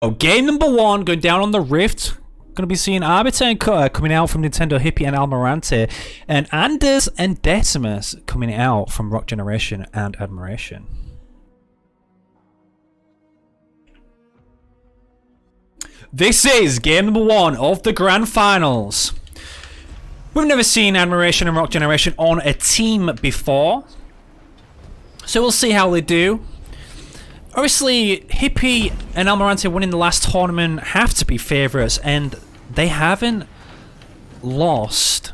Oh, game number 1 going down on the Rift. Going to be seeing Arbiter and Cutter coming out from Nintendo Hippie and Almirante, and Anders and Decimus coming out from Rock Generation and Admiration. This is game number 1 of the Grand Finals. We've never seen Admiration and Rock Generation on a team before, so we'll see how they do. Obviously, Hippie and Almirante winning the last tournament have to be favourites, and they haven't lost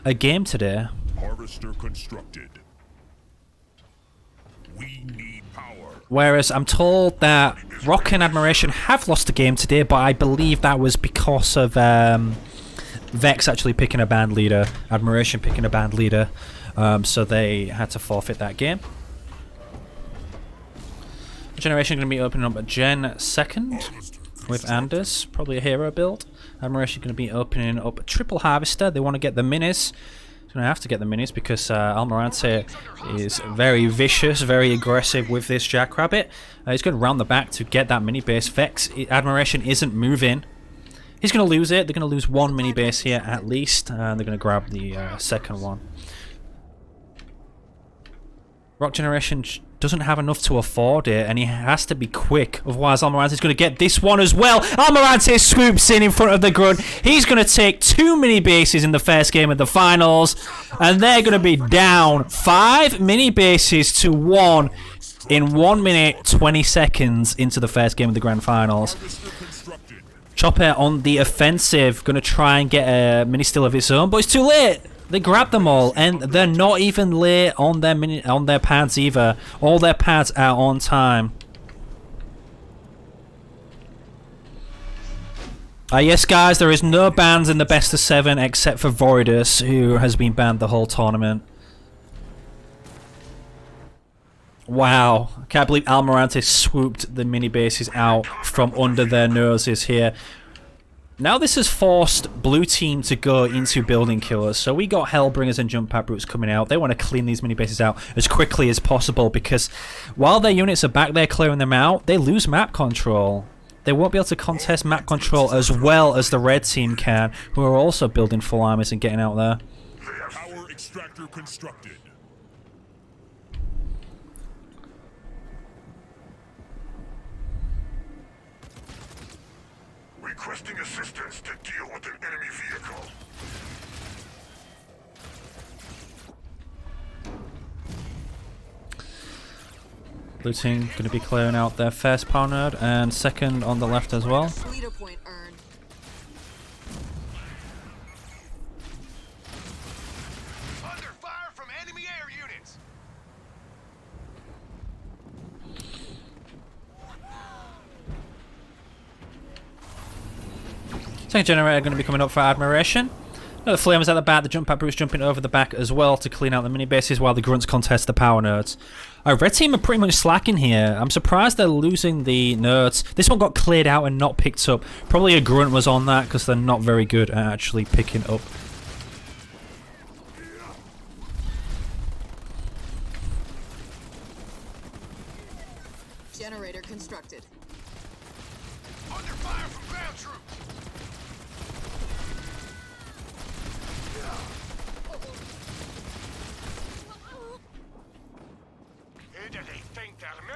a game today. Harvester constructed. We need power. Whereas I'm told that Rock and Admiration have lost a game today, but I believe that was because of Vex actually picking a band leader, Admiration picking a band leader, so they had to forfeit that game. Generation going to be opening up at Gen 2nd with Anders, probably a hero build. Admiration going to be opening up a triple Harvester. They want to get the minis. They're going to have to get the minis because Almirante is very vicious, very aggressive with this Jackrabbit. He's going to round the back to get that mini base. Vex, Admiration isn't moving. He's going to lose it. They're going to lose one mini base here at least, and they're going to grab the second one. Rock Generation doesn't have enough to afford it, and he has to be quick, otherwise Almirante's going to get this one as well. Almirante swoops in front of the Grunt. He's going to take 2 mini bases in the first game of the finals, and they're going to be down 5 mini bases to 1 in 1 minute 20 seconds into the first game of the Grand Finals. Chopper on the offensive, going to try and get a mini steal of his own, but it's too late. They grab them all, and they're not even late on their pads either. All their pads are on time. Yes, guys, there is no bans in the best of 7 except for Voridus, who has been banned the whole tournament. Wow, I can't believe Almirante swooped the mini bases out from under their noses here. Now this has forced blue team to go into building killers, so we got Hellbringers and Jump Pad Brutes coming out. They want to clean these mini bases out as quickly as possible, because while their units are back there clearing them out, they lose map control. They won't be able to contest map control as well as the red team can, who are also building full armies and getting out there. Power extractor constructed. Requesting assistance to deal with an enemy vehicle. Blue team going to be clearing out their first power node and second on the left as well. Leader point earned. Under fire from enemy air units. Second generator going to be coming up for Admiration. The Flamers at the back, the Jump Pad Brutes jumping over the back as well to clean out the mini bases while the Grunts contest the power nodes. Red team are pretty much slacking here. I'm surprised they're losing the nodes. This one got cleared out and not picked up. Probably a Grunt was on that because they're not very good at actually picking up. Generator constructed. Under fire from ground troops.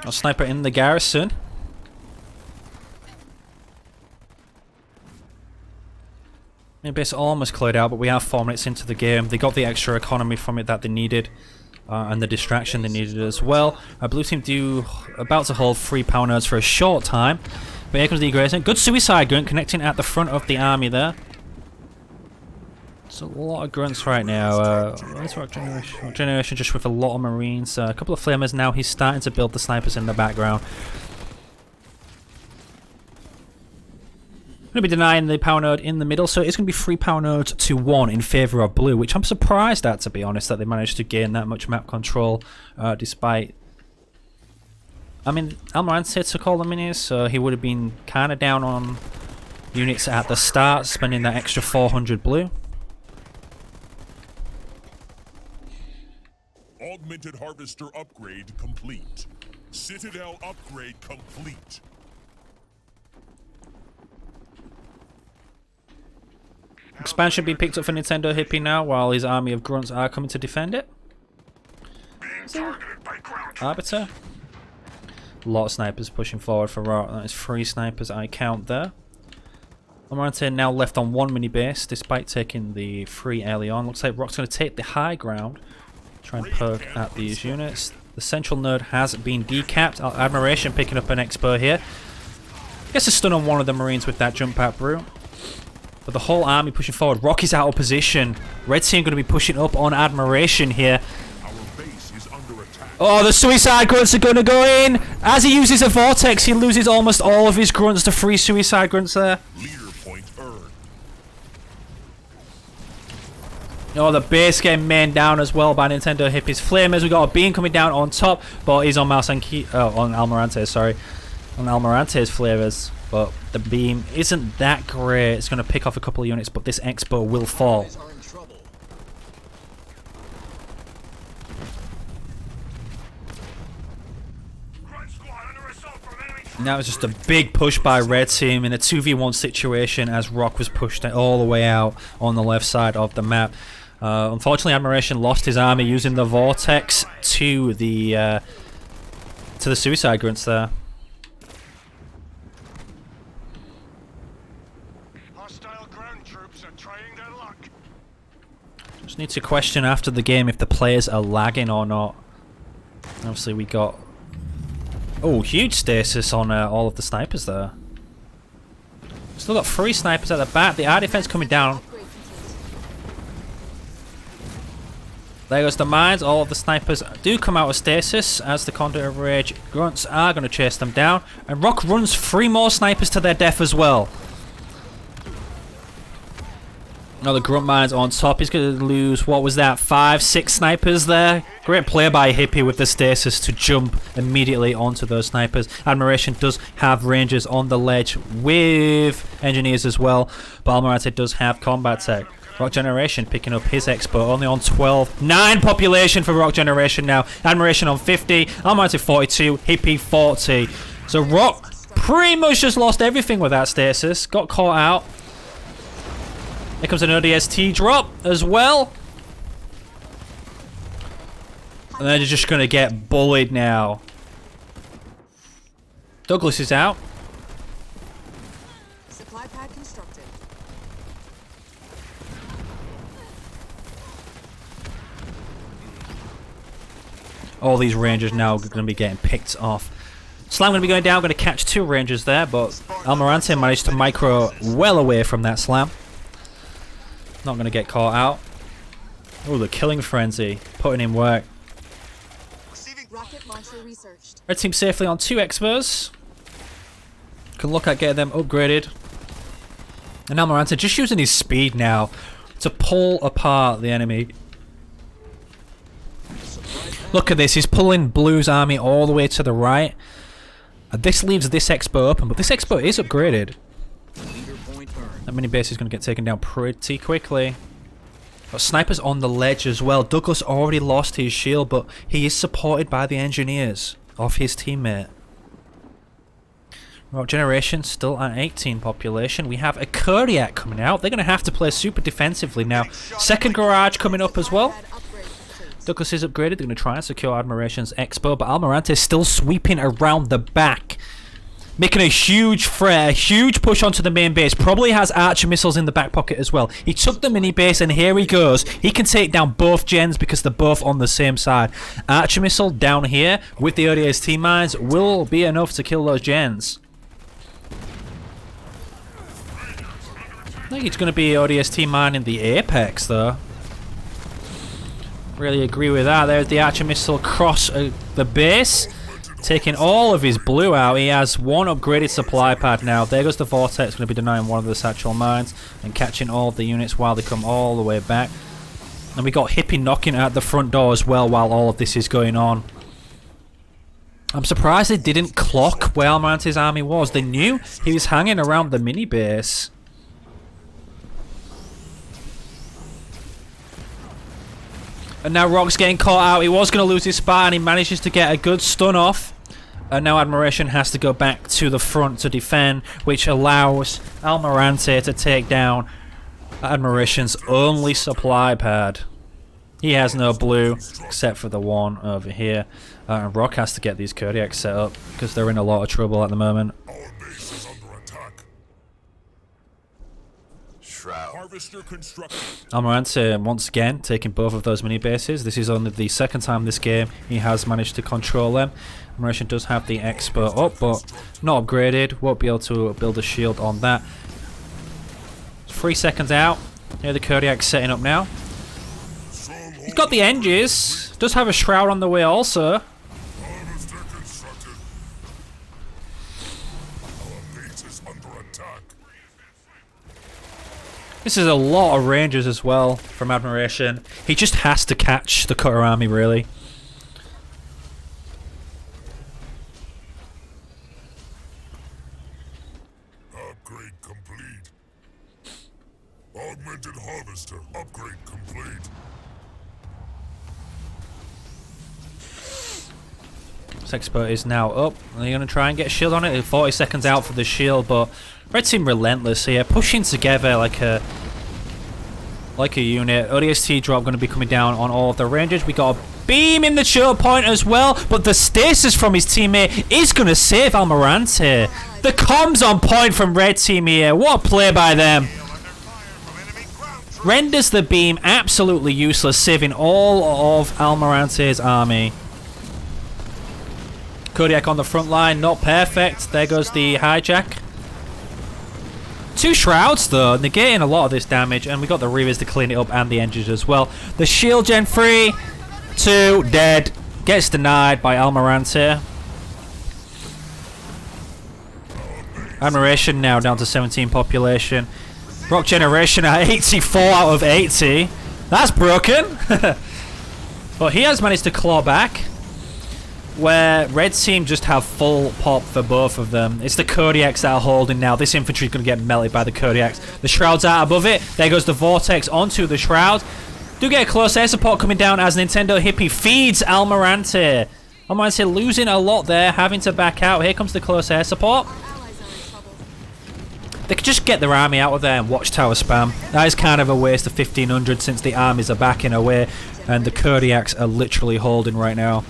A sniper in the garrison. Mini base almost cleared out, but we are 4 minutes into the game. They got the extra economy from it that they needed, and the distraction they needed as well. Blue team about to hold 3 power nodes for a short time, but here comes the aggression. Good suicide grunt connecting at the front of the army there. It's a lot of grunts right now. Where's Rock Generation? Rock Generation just with a lot of marines. A couple of flamers now. He's starting to build the snipers in the background. Going to be denying the power node in the middle, so it's going to be 3 power nodes to 1 in favour of blue, which I'm surprised at, to be honest, that they managed to gain that much map control, despite... I mean, Almirante took all the minis, so he would have been kind of down on units at the start, spending that extra 400 blue. Augmented Harvester upgrade complete. Citadel upgrade complete. Expansion being picked up for Nintendo Hippie now, while his army of grunts are coming to defend it. Arbiter. A lot of snipers pushing forward for Rock. That is 3 snipers I count there. Almirante now left on 1 mini base, despite taking the 3 early on. Looks like Rock's going to take the high ground. Try and poke at these units. The central node has been decapped. Admiration picking up an expo here. Gets a stun on one of the Marines with that jump out brute. But the whole army pushing forward. Rock is out of position. Red team going to be pushing up on Admiration here. Oh, the suicide grunts are going to go in. As he uses a vortex, he loses almost all of his grunts to 3 suicide grunts there. Leader point earned. Oh, the base getting main down as well by Nintendo Hippie's Flamers. We got a beam coming down on top, but he's on on Almirante, sorry. On Almirante's Flavors, but the beam isn't that great. It's going to pick off a couple of units, but this expo will fall. Now it's just a big push by Red Team in a 2v1 situation as Rock was pushed all the way out on the left side of the map. Unfortunately, Admiration lost his army using the Vortex to the Suicide Grunts there. Hostile ground troops are trying their luck. Just need to question after the game if the players are lagging or not. Obviously, we got... Oh, huge stasis on all of the snipers there. Still got 3 snipers at the back. The air defense coming down. There goes the mines. All of the snipers do come out of stasis as the Conduit of Rage grunts are going to chase them down. And Rock runs 3 more snipers to their death as well. Now the grunt mines on top. He's going to lose, what was that, 5, 6 snipers there. Great play by Hippie with the stasis to jump immediately onto those snipers. Admiration does have rangers on the ledge with engineers as well. But Almirante does have combat tech. Rock Generation picking up his expo, only on 12. 9 population for Rock Generation now. Admiration on 50. Almirante 42. Hippie 40. So Rock pretty much just lost everything with that stasis. Got caught out. Here comes an ODST drop as well. And they're just going to get bullied now. Douglas is out. Supply pad constructed. All these rangers now are going to be getting picked off. Slam going to be going down. Going to catch 2 rangers there, but Almirante managed to micro well away from that slam. Not going to get caught out. Oh, the killing frenzy. Putting in work. Rocket launcher researched. Red team safely on 2 expos. Can look at getting them upgraded. And Almirante just using his speed now to pull apart the enemy. Look at this. He's pulling Blue's army all the way to the right. And this leaves this expo open, but this expo is upgraded. That mini base is going to get taken down pretty quickly. Got snipers on the ledge as well. Douglas already lost his shield, but he is supported by the engineers of his teammate. Rock Generation still at 18 population. We have a Kodiak coming out. They're going to have to play super defensively now. Second garage coming up as well. Douglas is upgraded. They're going to try and secure Admiration's expo, but Almirante is still sweeping around the back. Making a huge threat, a huge push onto the main base. Probably has archer missiles in the back pocket as well. He took the mini base and here he goes. He can take down both gens because they're both on the same side. Archer missile down here with the ODST mines will be enough to kill those gens. I think it's going to be ODST mine in the apex though. Really agree with that. There's the archer missile across the base. Taking all of his blue out. He has 1 upgraded supply pad now. There goes the Vortex, going to be denying one of the satchel mines and catching all of the units while they come all the way back. And we got Hippie knocking at the front door as well while all of this is going on. I'm surprised they didn't clock where Almirante's army was. They knew he was hanging around the mini base. And now Rock's getting caught out. He was going to lose his spot and he manages to get a good stun off. And now Admiration has to go back to the front to defend, which allows Almirante to take down Admiration's only supply pad. He has no blue, except for the one over here. And Rock has to get these Kodiaks set up, because they're in a lot of trouble at the moment. Our base is under attack. Shroud. Harvester constructed. Almirante, once again, taking both of those mini bases. This is only the second time this game he has managed to control them. Admiration does have the expert up, but not upgraded. Won't be able to build a shield on that. 3 seconds out. Here the Kodiak's setting up now. He's got the Enges. Does have a Shroud on the way also. Harvester constructed. Our base is under attack. This is a lot of Rangers as well from Admiration. He just has to catch the Cutter Army, really. Upgrade complete. Augmented harvester. Upgrade complete. This expert is now up. Are you going to try and get a shield on it? 40 seconds out for the shield, but Red Team relentless here, pushing together like a unit. ODST drop going to be coming down on all of the Rangers. We got a beam in the choke point as well, but the stasis from his teammate is going to save Almirante. The comms on point from Red Team here. What a play by them. Renders the beam absolutely useless, saving all of Almirante's army. Kodiak on the front line, not perfect. There goes the hijack. 2 Shrouds though, negating a lot of this damage, and we got the Reavers to clean it up and the engines as well. The shield gen 3, 2 dead, gets denied by Almirante. Admiration now down to 17 population. Rock generation at 84 out of 80. That's broken. But he has managed to claw back. Where Red Team just have full pop for both of them. It's the Kodiaks that are holding now. This infantry is going to get melted by the Kodiaks. The Shroud's out above it. There goes the Vortex onto the Shroud. Do get a close air support coming down as Nintendo Hippie feeds Almirante. Almirante losing a lot there, having to back out. Here comes the close air support. Our allies are in trouble. They could just get their army out of there and watchtower spam. That is kind of a waste of 1500 since the armies are backing away and the Kodiaks are literally holding right now.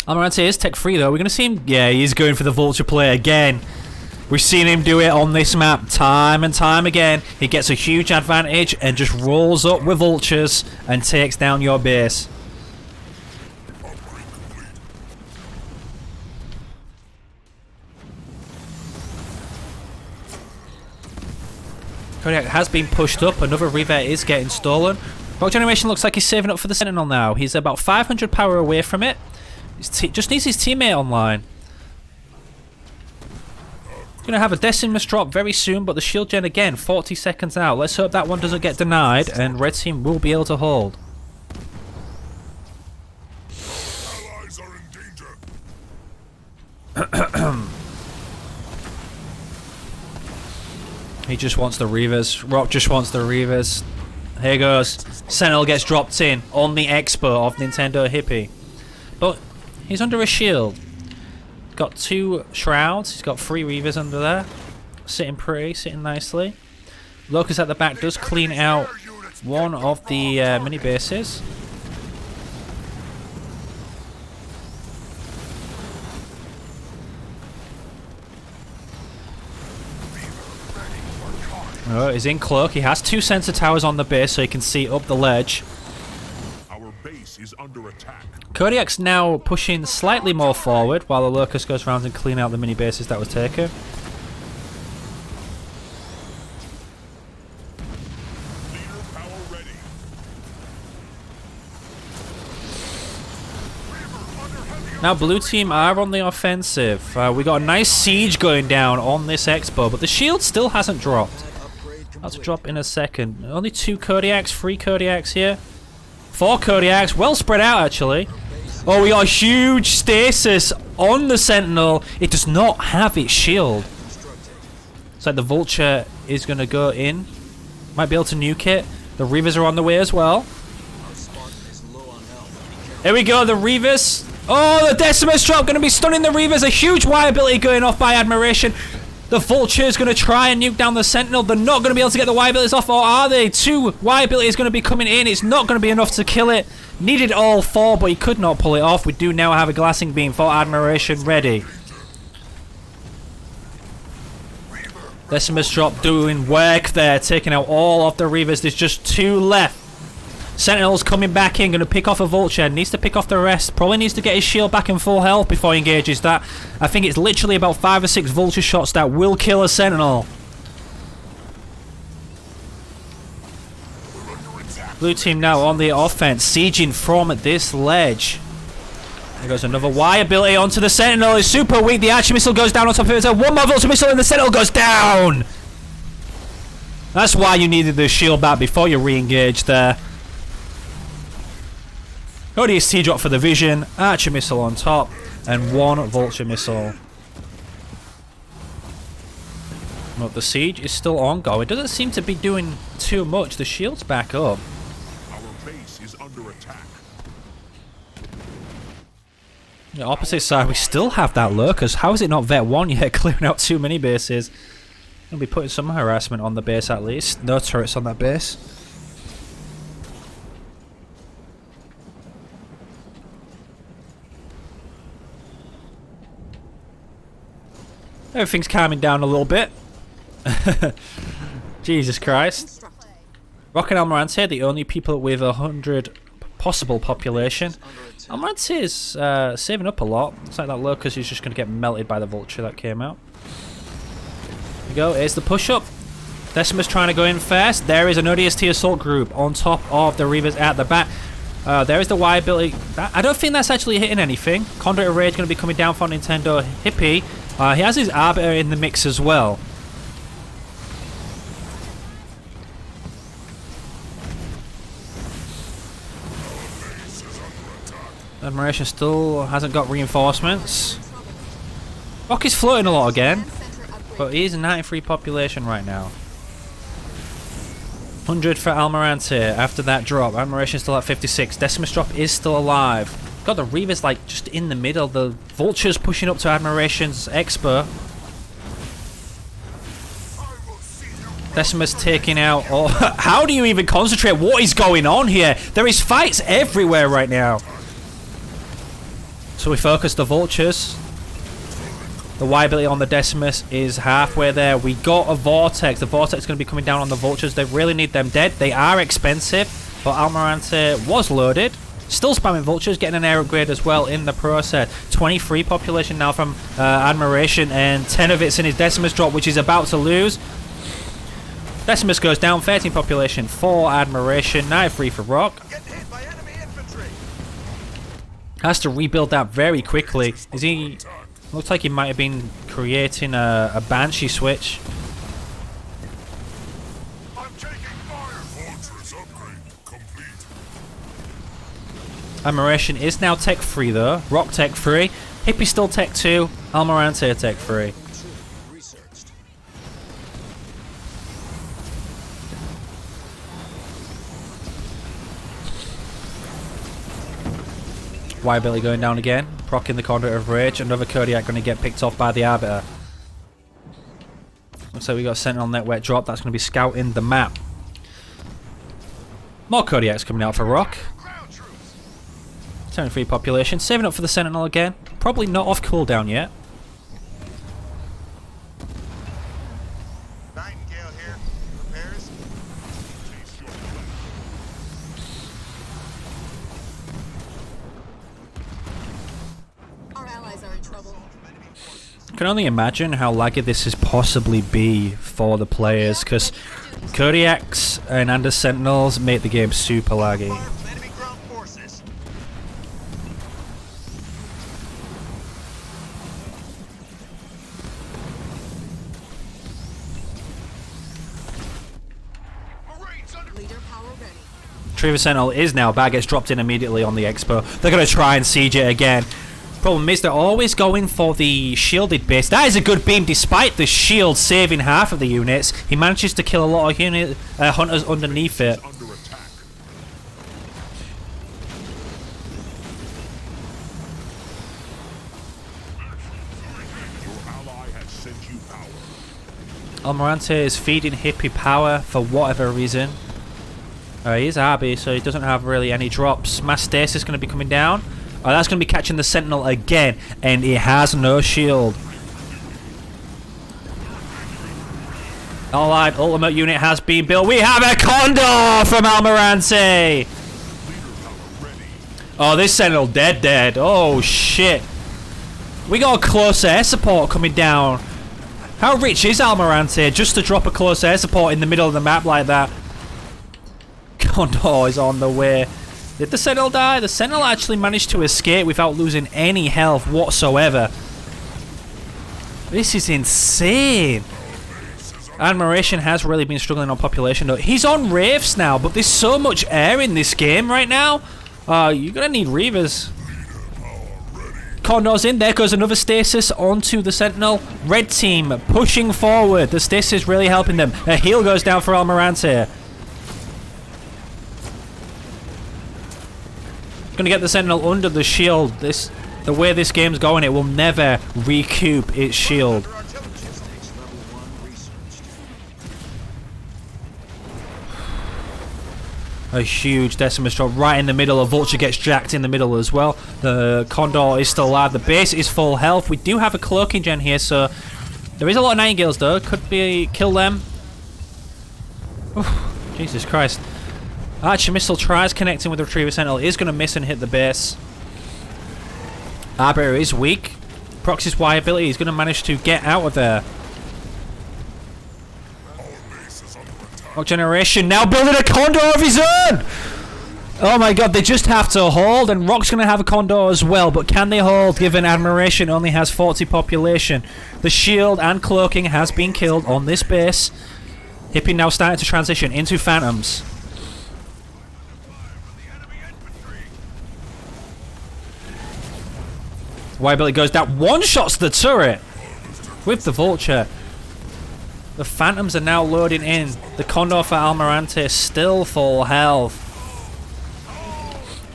Almirante is tech free though. We're going to see him. Yeah, he's going for the vulture play again. We've seen him do it on this map time and time again. He gets a huge advantage and just rolls up with vultures and takes down your base. Kodiak has been pushed up. Another Reaver is getting stolen. Rock Generation looks like he's saving up for the Sentinel now. He's about 500 power away from it. Just needs his teammate online. Gonna have a Decimus drop very soon, but the shield gen again, 40 seconds out. Let's hope that one doesn't get denied, and Red Team will be able to hold. Allies are in danger. He just wants the Reavers. Rock just wants the Reavers. Here goes. Sentinel gets dropped in on the Expo of Nintendo Hippie. But he's under a shield. Got 2 Shrouds. He's got 3 Reavers under there. Sitting pretty, sitting nicely. Locust at the back does clean out one of the mini bases. Oh, he's in cloak. He has 2 sensor towers on the base so he can see up the ledge. Our base is under attack. Kodiak's now pushing slightly more forward while the Locust goes around and clean out the mini bases that was taken. Leader power ready. Now blue team are on the offensive. We got a nice siege going down on this Expo, but the shield still hasn't dropped. That's drop in a second. Only 2 Kodiaks, 3 Kodiaks here. 4 Kodiaks, well spread out actually. Oh, we got a huge stasis on the Sentinel. It does not have its shield. It's like the Vulture is going to go in. Might be able to nuke it. The Reavers are on the way as well. Here we go, the Reavers Oh, the Decimus drop going to be stunning the Reavers. A huge Y ability going off by Admiration. The Vulture's going to try and nuke down the Sentinel. They're not going to be able to get the Y abilities off, or are they? 2 Y abilities going to be coming in. It's not going to be enough to kill it. Needed all 4, but he could not pull it off. We do now have a glassing beam for Admiration ready. Decimus drop doing work there, taking out all of the Reavers. There's just 2 left. Sentinel's coming back in, going to pick off a Vulture. Needs to pick off the rest. Probably needs to get his shield back in full health before he engages that. I think it's literally about 5 or 6 Vulture shots that will kill a Sentinel. Blue team now on the offense, sieging from this ledge. There goes another Y ability onto the Sentinel. It's super weak. The Archer Missile goes down on top of it. So 1 more Vulture Missile and the Sentinel goes down. That's why you needed the shield back before you re-engage there. ODST drop for the Vision, Archer Missile on top, and 1 Vulture Missile. But the siege is still ongoing. It doesn't seem to be doing too much. The shield's back up. Our base is under attack. The opposite side, we still have that Lurkers. How is it not Vet 1 yet, clearing out too many bases? We'll be putting some harassment on the base at least. No turrets on that base. Everything's calming down a little bit. Jesus Christ. Rock and Almirante, the only people with 100 possible population. Almirante is saving up a lot. Looks like that Locust is just going to get melted by the Vulture that came out. There we go, here's the push-up. Decimus trying to go in first. There is an ODST assault group on top of the Reavers at the back. There is the Y ability. I don't think that's actually hitting anything. Conduit Array is going to be coming down for Nintendo Hippie. He has his Arbiter in the mix as well. Admiration still hasn't got reinforcements. Rock is floating a lot again, but he's 93 population right now. 100 for Almirante after that drop. Admiration still at 56. Decimus drop is still alive. Got the Reavers like just in the middle. The Vultures pushing up to Admiration's Expo. Decimus taking out. Oh, how do you even concentrate? What is going on here? There is fights everywhere right now. So we focus the Vultures. The Y ability on the Decimus is halfway there. We got a Vortex. The Vortex is going to be coming down on the Vultures. They really need them dead. They are expensive, but Almirante was loaded. Still spamming Vultures, getting an air upgrade as well in the process. 23 population now from Admiration, and 10 of it's in his Decimus drop, which is about to lose. Decimus goes down, 13 population for Admiration, 93 for Rock. Getting hit by enemy infantry. Has to rebuild that very quickly. Is he... Looks like he might have been creating a Banshee switch. I'm taking fire. Fortress upgrade complete. Admiration is now tech free though. Rock tech free. Hippie still tech 2. Almirante tech free. Researched. Y Billy going down again. Proc in the Conduit of Rage. Another Kodiak going to get picked off by the Arbiter. Looks like we got a Sentinel net wet drop. That's going to be scouting the map. More Kodiaks coming out for Rock. Ground troops. 73 population. Saving up for the Sentinel again. Probably not off cooldown yet. Nightingale here. Repairs. Our allies are in trouble. I can only imagine how laggy this is possibly be for the players, because Kodiaks and Anders Sentinels make the game super laggy. Fire from enemy ground forces. Marines under. Leader power ready. Treva Sentinel is now back, gets dropped in immediately on the Expo. They're going to try and siege it again. Problem is they're always going for the shielded base. That is a good beam despite the shield saving half of the units. He manages to kill a lot of hunters underneath it. Under attack. send you power. Almirante is feeding Hippie power for whatever reason. He is RB, so he doesn't have really any drops. Mass Stasis is going to be coming down. Oh, that's going to be catching the Sentinel again, and he has no shield. Allied ultimate unit has been built. We have a Condor from Almirante. Oh, this Sentinel dead. Oh, shit. We got a close air support coming down. How rich is Almirante just to drop a close air support in the middle of the map like that? Condor is on the way. Did the Sentinel die? The Sentinel actually managed to escape without losing any health whatsoever. This is insane. Admiration has really been struggling on population though. He's on Wraiths now, but there's so much air in this game right now. You're gonna need Reavers. Condor's in. There goes another stasis onto the Sentinel. Red team pushing forward. The stasis really helping them. A heal goes down for Almirante. Gonna get the Sentinel under the shield. The way this game's going, it will never recoup its shield. A huge Decimus drop right in the middle. A Vulture gets jacked in the middle as well. The Condor is still alive. The base is full health. We do have a cloaking gen here, so there is a lot of Nightingales though. Could be kill them. Oof, Jesus Christ. Archer Missile tries connecting with the Retriever Sentinel. Is going to miss and hit the base. Arbiter is weak. Proxy's Y ability is going to manage to get out of there. Rock Generation now building a Condor of his own! Oh my god, they just have to hold, and Rock's going to have a Condor as well, but can they hold given Admiration only has 40 population? The shield and cloaking has been killed on this base. Hippie now starting to transition into Phantoms. Y ability goes down, one-shots the turret with the Vulture. The Phantoms are now loading in. The Condor for Almirante still full health.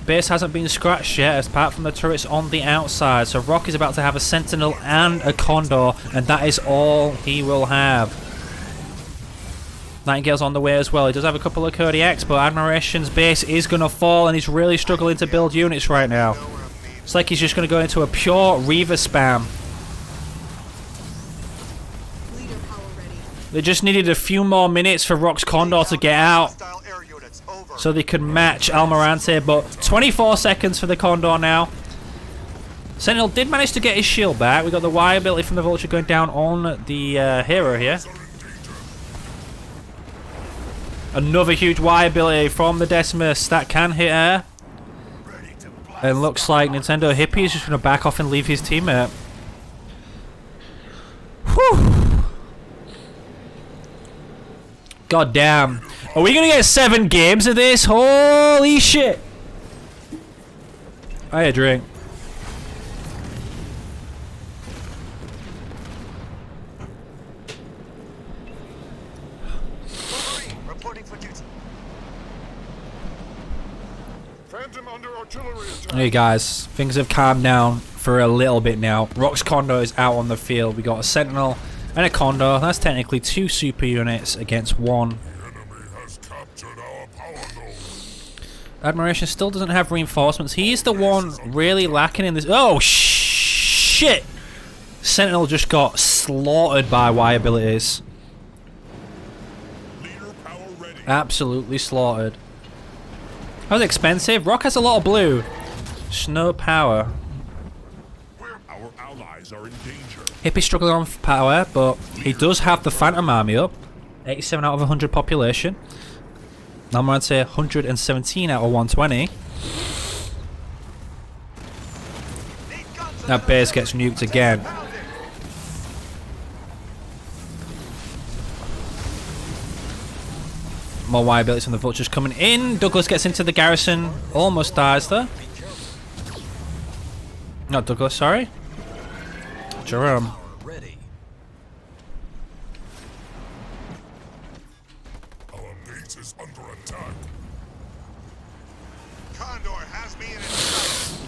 Base hasn't been scratched yet, apart from the turrets on the outside. So Rock is about to have a Sentinel and a Condor, and that is all he will have. Nightingale's on the way as well. He does have a couple of Kodiaks, but Admiration's base is going to fall, and he's really struggling to build units right now. It's like he's just going to go into a pure Reaver spam. They just needed a few more minutes for Rock's Condor to get out so they could match Almirante, but 24 seconds for the Condor now. Sentinel did manage to get his shield back. We got the Y ability from the Vulture going down on the hero here. Another huge Y ability from the Decimus that can hit her. It looks like Nintendo Hippie is just going to back off and leave his teammate. Whew. God damn. Are we going to get 7 games of this? Holy shit. I had a drink. Reporting for duty. Phantom under artillery attack. Hey guys, things have calmed down for a little bit now. Rock's Condor is out on the field. We got a Sentinel and a Condor. That's technically 2 super units against 1. The enemy has captured our power node. Admiration still doesn't have reinforcements. He's the one really lacking in this. Oh, shit! Sentinel just got slaughtered by Y abilities. Leader power ready. Absolutely slaughtered. That was expensive. Rock has a lot of blue. Snow power. Our allies are in danger. Hippie struggling on power, but he does have the Phantom army up. 87 out of 100 population. I'm going to say 117 out of 120. That base gets nuked again. More Y abilities from the Vultures coming in. Douglas gets into the garrison. Almost dies there. Not Douglas, sorry. Jerome. Ready. Our base is under attack. Condor has me in its sights.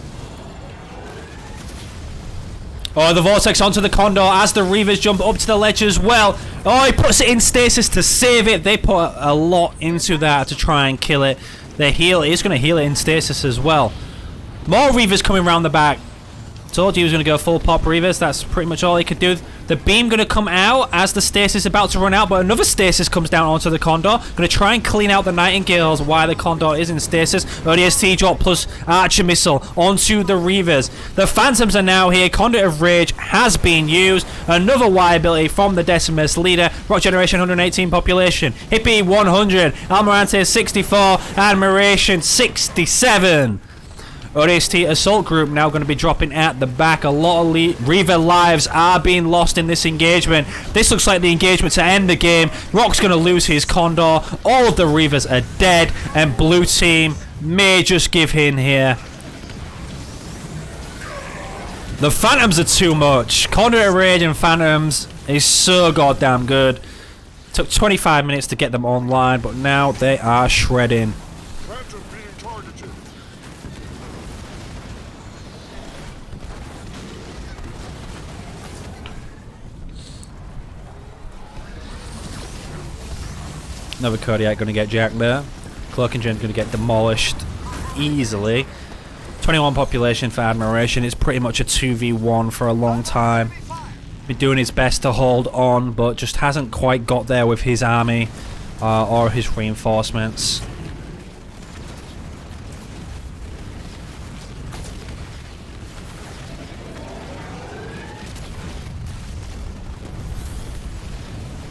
Oh, the Vortex onto the Condor as the Reavers jump up to the ledge as well. Oh, he puts it in stasis to save it. They put a lot into that to try and kill it. The heal is going to heal it in stasis as well. More Reavers coming around the back. Told you he was going to go full pop Reavers. That's pretty much all he could do. The beam going to come out as the stasis is about to run out, but another stasis comes down onto the Condor. Going to try and clean out the Nightingales while the Condor is in stasis. ODST drop plus Archer missile onto the Reavers. The Phantoms are now here. Conduit of Rage has been used. Another Y ability from the Decimus leader. Rock Generation 118 population. Hippie 100. Almirante 64. Admiration 67. ODST Assault Group now going to be dropping at the back. A lot of Reaver lives are being lost in this engagement. This looks like the engagement to end the game. Rock's going to lose his Condor. All of the Reavers are dead. And blue team may just give in here. The Phantoms are too much. Conduit of Rage and Phantoms is so goddamn good. Took 25 minutes to get them online, but now they are shredding. Phantom being targeted. Another Kodiak going to get jacked there. Cloak Engine's going to get demolished easily. 21 population for Admiration. It's pretty much a 2v1 for a long time. Been doing his best to hold on, but just hasn't quite got there with his army or his reinforcements.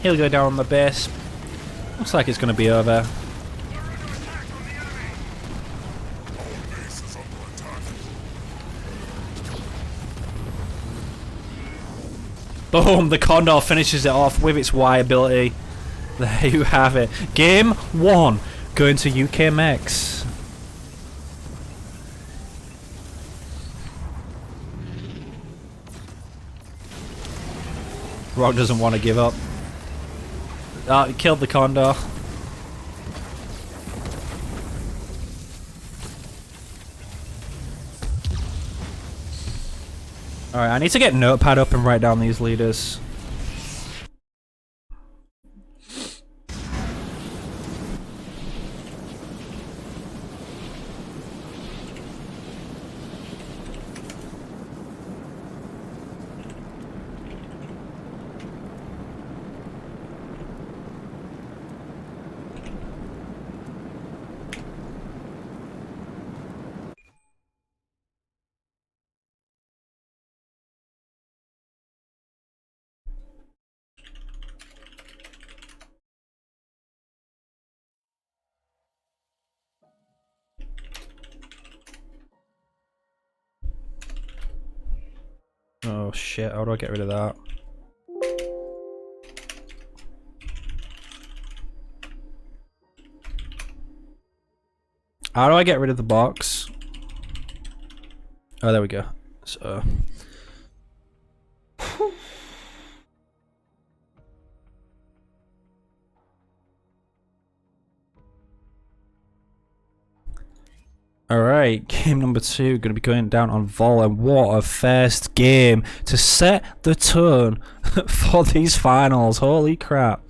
He'll go down on the base. Looks like it's going to be over. Boom, the Condor finishes it off with its Y ability. There you have it. Game 1 going to UKMEX. Rock doesn't want to give up. Oh, he killed the Condor. Alright, I need to get Notepad up and write down these leaders. Oh shit, how do I get rid of that? How do I get rid of the box? Oh, there we go. So... Alright, game number 2 going to be going down on Vol, and what a first game to set the tone for these finals. Holy crap.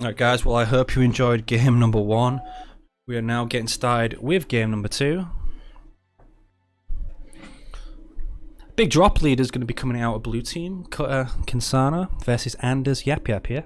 Alright guys, well I hope you enjoyed game number 1. We are now getting started with game number 2. Big drop leader is going to be coming out of blue team. Cutter Kinsana versus Anders Yap Yap here.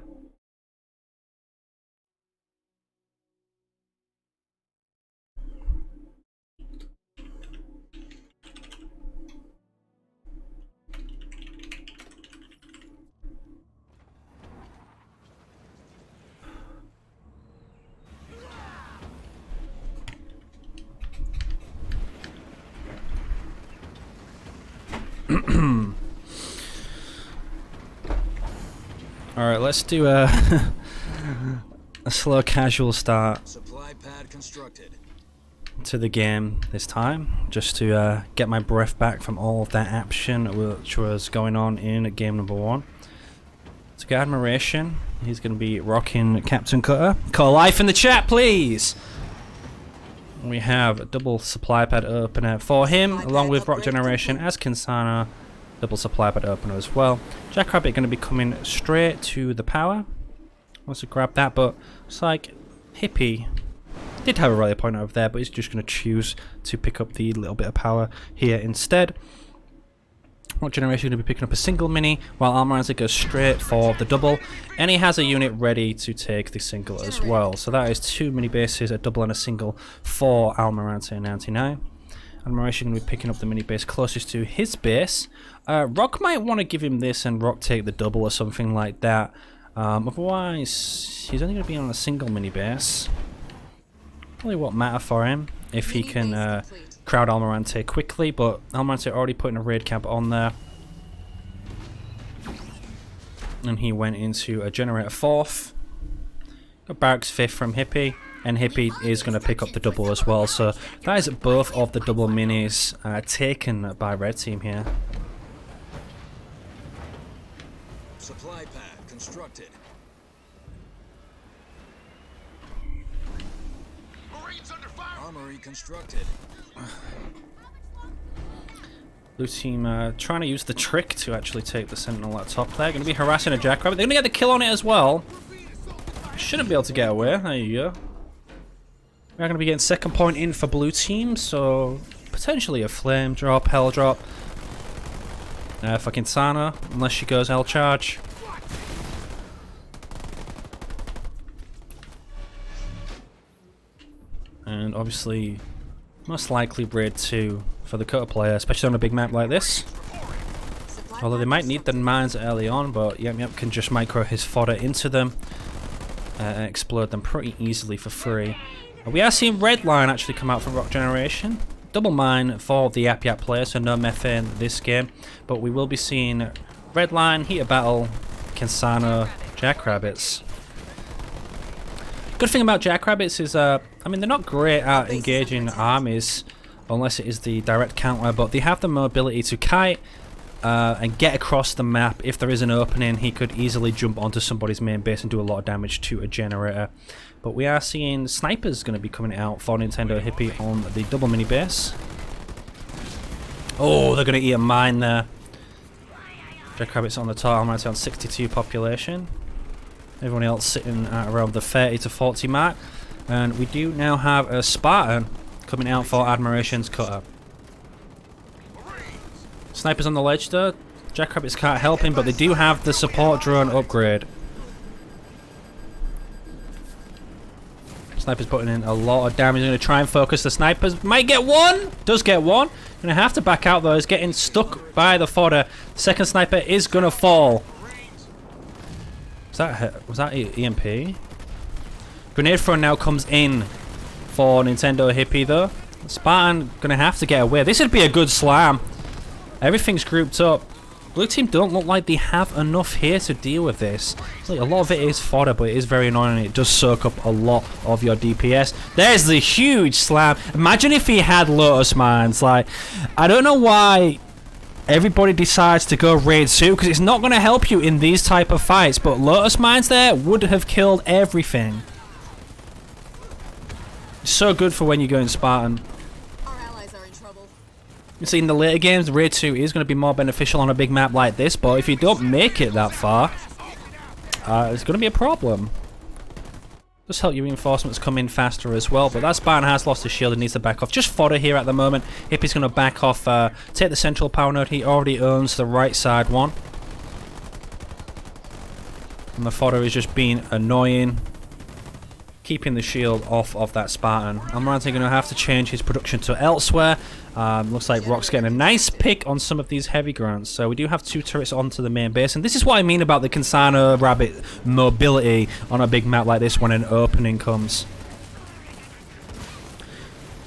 Alright, let's do a slow casual start Supply pad constructed. to the game this time, just to get my breath back from all of that action which was going on in game number 1. To get admiration, he's going to be rocking Captain Cutter. Call life in the chat, please! We have a double supply pad opener for him, along with Rock Generation as Kinsana. Double supply pad opener as well. Jackrabbit going to be coming straight to the power. Wants to grab that, but it's like Hippie did have a rally point over there, but he's just going to choose to pick up the little bit of power here instead. Rock Generation going to be picking up a single mini, while Almiranza goes straight for the double, and he has a unit ready to take the single as well. So that is 2 mini bases, a double and a single for Almiranza in 99. Admiration going to be picking up the mini base closest to his base. Rock might want to give him this and Rock take the double or something like that. Otherwise, he's only going to be on a single mini base. Probably won't matter for him if he can crowd Almirante quickly, but Almirante already putting a raid camp on there. And he went into a generator 4th. Got barracks 5th from Hippie. And Hippie is going to pick up the double as well. So that is both of the double minis taken by red team here. Supply pad constructed. Marines under fire. Armory constructed. Blue team trying to use the trick to actually take the sentinel at top there. Going to be harassing a jackrabbit. They're going to get the kill on it as well. Shouldn't be able to get away. There you go. We're going to be getting second point in for blue team, so potentially a flame drop, hell drop. For Kinsana, unless she goes L charge. And obviously, most likely raid 2 for the cutter player, especially on a big map like this. Although they might need the mines early on, but Yep Yep can just micro his fodder into them and explode them pretty easily for free. We are seeing red line actually come out from Rock Generation. Double mine for the Yap Yap player, so no methane this game. But we will be seeing red line, heater battle, Kinsana, jackrabbits. Good thing about jackrabbits is, I mean, they're not great at engaging armies unless it is the direct counter, but they have the mobility to kite and get across the map. If there is an opening, he could easily jump onto somebody's main base and do a lot of damage to a generator. But we are seeing snipers going to be coming out for Nintendo Hippie on the double mini base. Oh, they're going to eat a mine there. Jackrabbits on the top, I might say on 62 population. Everyone else sitting at around the 30 to 40 mark. And we do now have a Spartan coming out for Admiration's cutter. Snipers on the ledge though. Jackrabbits can't help him, but they do have the support drone upgrade. Sniper's putting in a lot of damage. He's going to try and focus the snipers. Might get one. Does get one. Going to have to back out though. He's getting stuck by the fodder. Second sniper is going to fall. Was that EMP? Grenade throw now comes in for Nintendo Hippie though. Spartan going to have to get away. This would be a good slam. Everything's grouped up. Blue team don't look like they have enough here to deal with this. Like, a lot of it is fodder, but it is very annoying and it does soak up a lot of your DPS. There's the huge slam. Imagine if he had Lotus Mines. Like, I don't know why everybody decides to go Raid Suit, because it's not going to help you in these type of fights, but Lotus Mines there would have killed everything. So good for when you go in Spartan. You see, in the later games, Raid 2 is going to be more beneficial on a big map like this, but if you don't make it that far, it's going to be a problem. Just help your reinforcements come in faster as well, but that Spartan has lost his shield and needs to back off. Just fodder here at the moment. Hippie's going to back off, take the central power node. He already owns the right side one. And the fodder is just being annoying, keeping the shield off of that Spartan. Almirante going to have to change his production to elsewhere. Looks like Rock's getting a nice pick on some of these heavy grunts. So we do have 2 turrets onto the main base. And this is what I mean about the Kansano Rabbit mobility on a big map like this when an opening comes.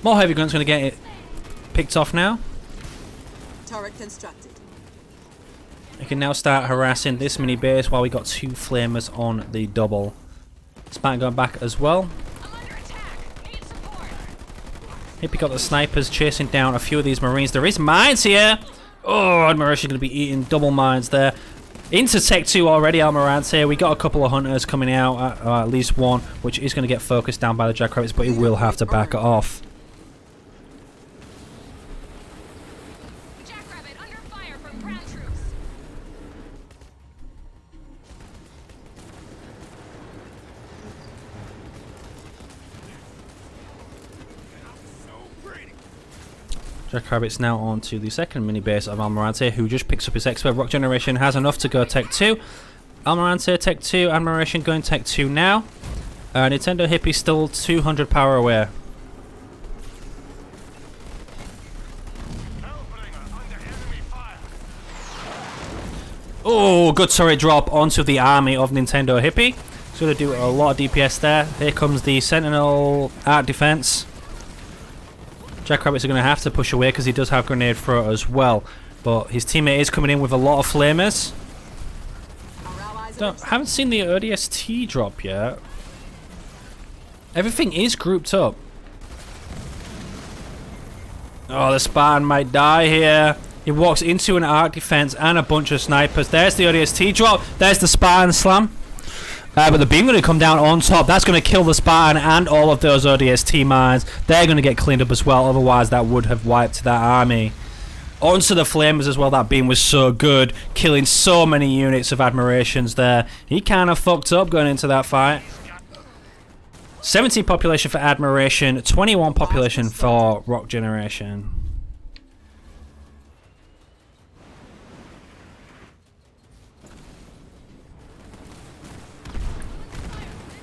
More heavy grunts going to get it picked off now. Turret constructed. We can now start harassing this mini base while we got 2 flamers on the double. Spartan going back as well. Hippie got the snipers chasing down a few of these marines. There is mines here. Oh, Admiration going to be eating double mines there. Into Tech 2 already, Almirante. We got a couple of hunters coming out, at least one, which is going to get focused down by the Jackrabbits, but he will have to back it off. Jackrabbit under fire from ground troops. Jackrabbit's now on to the second mini base of Almirante, who just picks up his expert. Rock Generation has enough to go Tech 2. Almirante Tech 2, Admiration going Tech 2 now. Nintendo Hippie still 200 power away. Oh, good turret drop onto the army of Nintendo Hippie. It's going to do a lot of DPS there. Here comes the Sentinel Art Defense. Jackrabbits are going to have to push away because he does have grenade throw as well. But his teammate is coming in with a lot of flamers. Haven't seen the ODST drop yet. Everything is grouped up. Oh, the Spartan might die here. He walks into an arc defense and a bunch of snipers. There's the ODST drop. There's the Spartan slam. But the beam going to come down on top. That's going to kill the Spartan and all of those ODST mines. They're going to get cleaned up as well. Otherwise, that would have wiped that army. Onto the flamers as well. That beam was so good, killing so many units of Admirations there. He kind of fucked up going into that fight. 17 population for Admiration, 21 population for Rock Generation.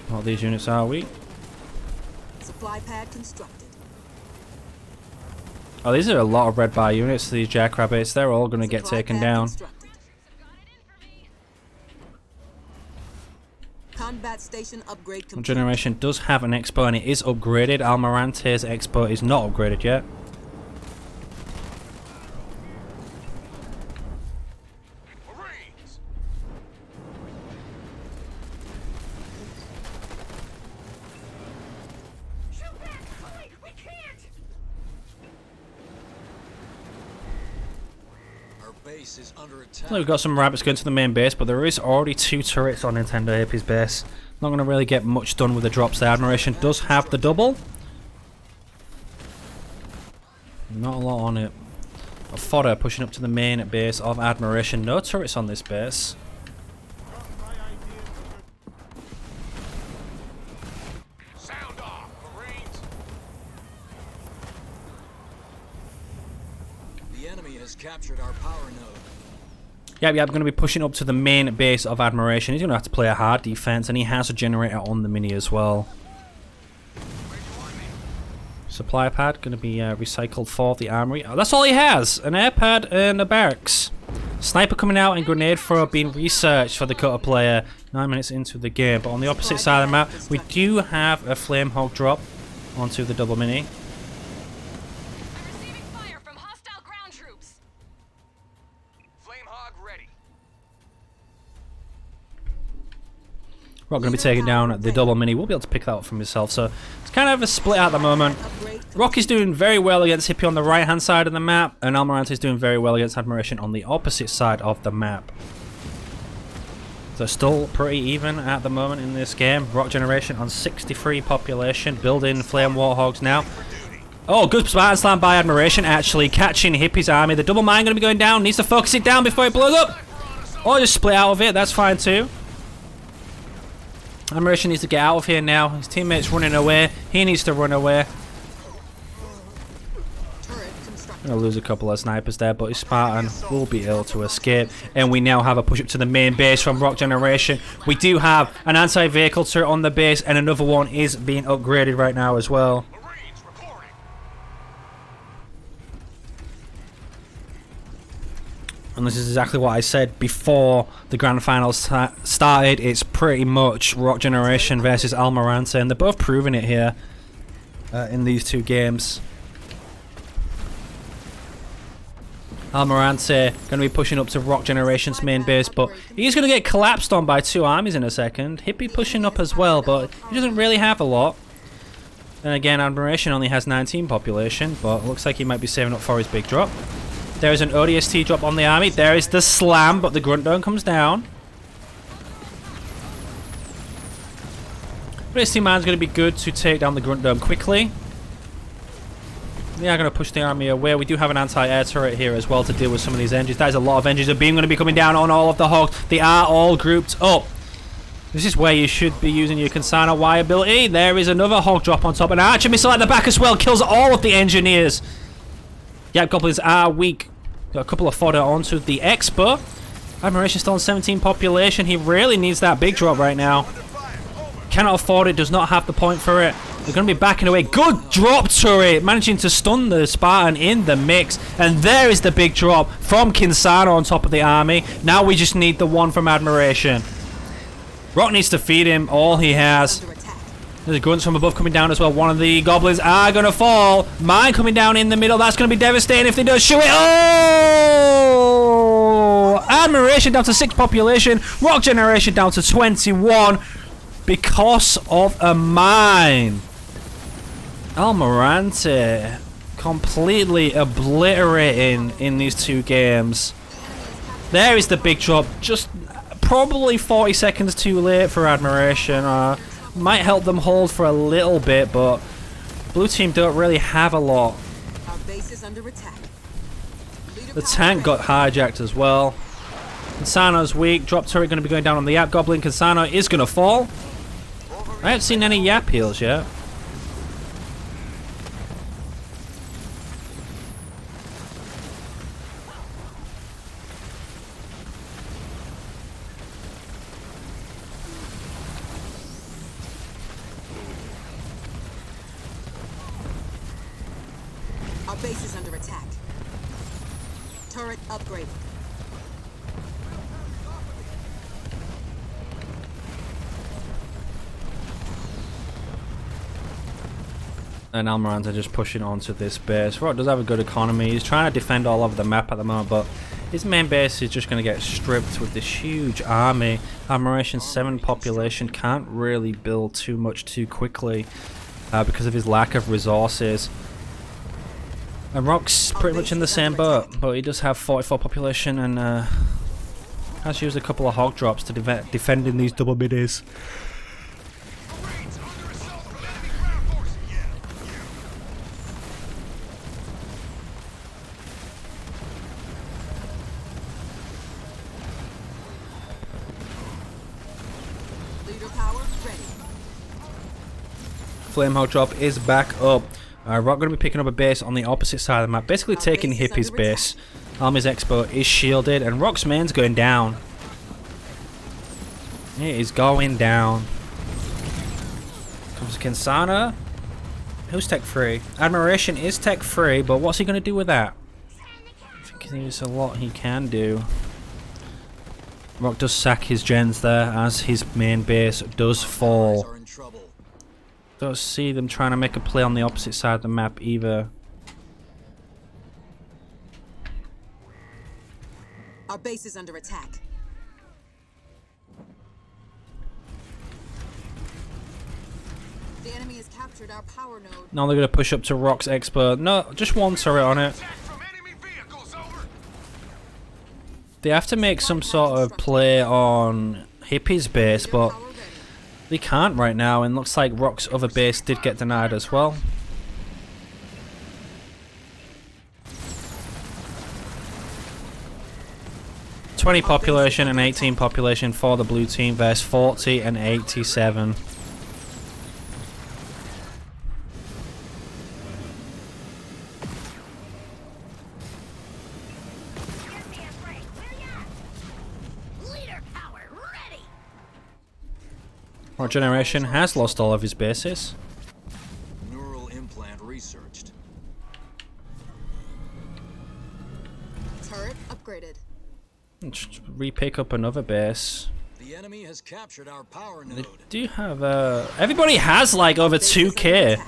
What these units are weak. Supply pad constructed. Oh, these are a lot of red bar units, these Jackrabbits. They're all going to get taken down. Combat station upgrade complete. Generation does have an expo and it is upgraded. Almirante's expo is not upgraded yet. Marines! Shoot back! Quick, we can't! Our base is under attack. So we've got some rabbits going to the main base, but there is already 2 turrets on Nintendo Hippie's base. Not going to really get much done with the drops there. Admiration does have the double. Not a lot on it. A fodder pushing up to the main base of Admiration. No turrets on this base. Sound off, Marines! The enemy has has captured our power node. Yep, going to be pushing up to the main base of Admiration. He's going to have to play a hard defense, and he has a generator on the mini as well. Supply pad going to be recycled for the armory. Oh, that's all he has, an air pad and a barracks. Sniper coming out and grenade thrower being researched for the cutter player 9 minutes into the game. But on the opposite side of the map, we do have a flame hog drop onto the double mini. I'm receiving fire from hostile ground troops. Flame hog ready. Rock going to be taking down the double mini. We'll be able to pick that up from himself. So it's kind of a split at the moment. Rock is doing very well against Hippie on the right hand side of the map, and Almirante is doing very well against Admiration on the opposite side of the map. So still pretty even at the moment in this game. Rock Generation on 63 population, building Flame Warthogs now. Oh, good Spartan Slam by Admiration, actually catching Hippie's army. The double mine going to be going down. Needs to focus it down before it blows up. Or just split out of it. That's fine too. Admiration needs to get out of here now. His teammate's running away. He needs to run away. Gonna lose a couple of snipers there, but his Spartan will be able to escape. And we now have a push up to the main base from Rock Generation. We do have an anti-vehicle turret on the base, and another one is being upgraded right now as well. Marines reporting. And this is exactly what I said before the grand finals started. It's pretty much Rock Generation versus Almirante, and they're both proving it here in these two games. Almirante going to be pushing up to Rock Generation's main base, but he's going to get collapsed on by two armies in a second. Hippie pushing up as well, but he doesn't really have a lot. And again, Admiration only has 19 population, but looks like he might be saving up for his big drop. There is an ODST drop on the army. There is the slam, but the grunt dome comes down. ODST man's going to be good to take down the grunt dome quickly. They are going to push the army away. We do have an anti-air turret here as well to deal with some of these engines. That is a lot of engines. A beam going to be coming down on all of the hogs. They are all grouped up. This is where you should be using your Kansano Y ability. There is another hog drop on top. An archer missile at the back as well. Kills all of the engineers. Yep, goblins are weak. Got a couple of fodder onto the Expo. Admiration still on 17 population. He really needs that big drop right now. Cannot afford it. Does not have the point for it. They're going to be backing away. Good drop turret. Managing to stun the Spartan in the mix. And there is the big drop from Kinsano on top of the army. Now we just need the one from Admiration. Rock needs to feed him all he has. There's grunts from above coming down as well. One of the goblins are going to fall. Mine coming down in the middle. That's going to be devastating if they don't shoot it. Oh! Admiration down to 6 population. Rock Generation down to 21 because of a mine. Almirante completely obliterating in these two games. There is the big drop. Just probably 40 seconds too late for Admiration. Might help them hold for a little bit, but blue team don't really have a lot. Our base is under attack. The tank got hijacked as well. Kansano's weak. Drop turret going to be going down on the Yap Goblin. Kansano is going to fall. I haven't seen any Yap heals yet. Our base is under attack. Turret upgraded. And Almirante just pushing onto this base. Rock does have a good economy. He's trying to defend all over the map at the moment, but his main base is just going to get stripped with this huge army. Admiration 7 population can't really build too much too quickly because of his lack of resources. And Rock's pretty much in the same boat, but he does have 44 population and has used a couple of hog drops to defend in these double middies. Marines under assault from enemy ground forces. Leader power ready. Flame hog drop is back up. Rock going to be picking up a base on the opposite side of the map, basically Our taking base is Hippie's under base. Army's Expo is shielded, and Rock's main's going down. It is going down. Comes Kinsana. Who's tech free? Admiration is tech free, but what's he going to do with that? I think there's a lot he can do. Rock does sack his gens there as his main base does fall. Are in trouble. Don't see them trying to make a play on the opposite side of the map either. Our base is under attack. The enemy has captured our power node. Now they're going to push up to Rock's Expo. No, just one turret on it. Attack from enemy vehicles, over. They have to make some sort of play on Hippie's base, but Power ready. they can't right now, and looks like Rock's other base did get denied as well. $20 population and 18 population for the blue team versus 40 and 87. Leader power ready. Rock Generation has lost all of his bases. Neural implant researched. Turret upgraded. Just re-pick up another base. The enemy has captured our power They node. do have everybody has like over Base is under 2k. attack.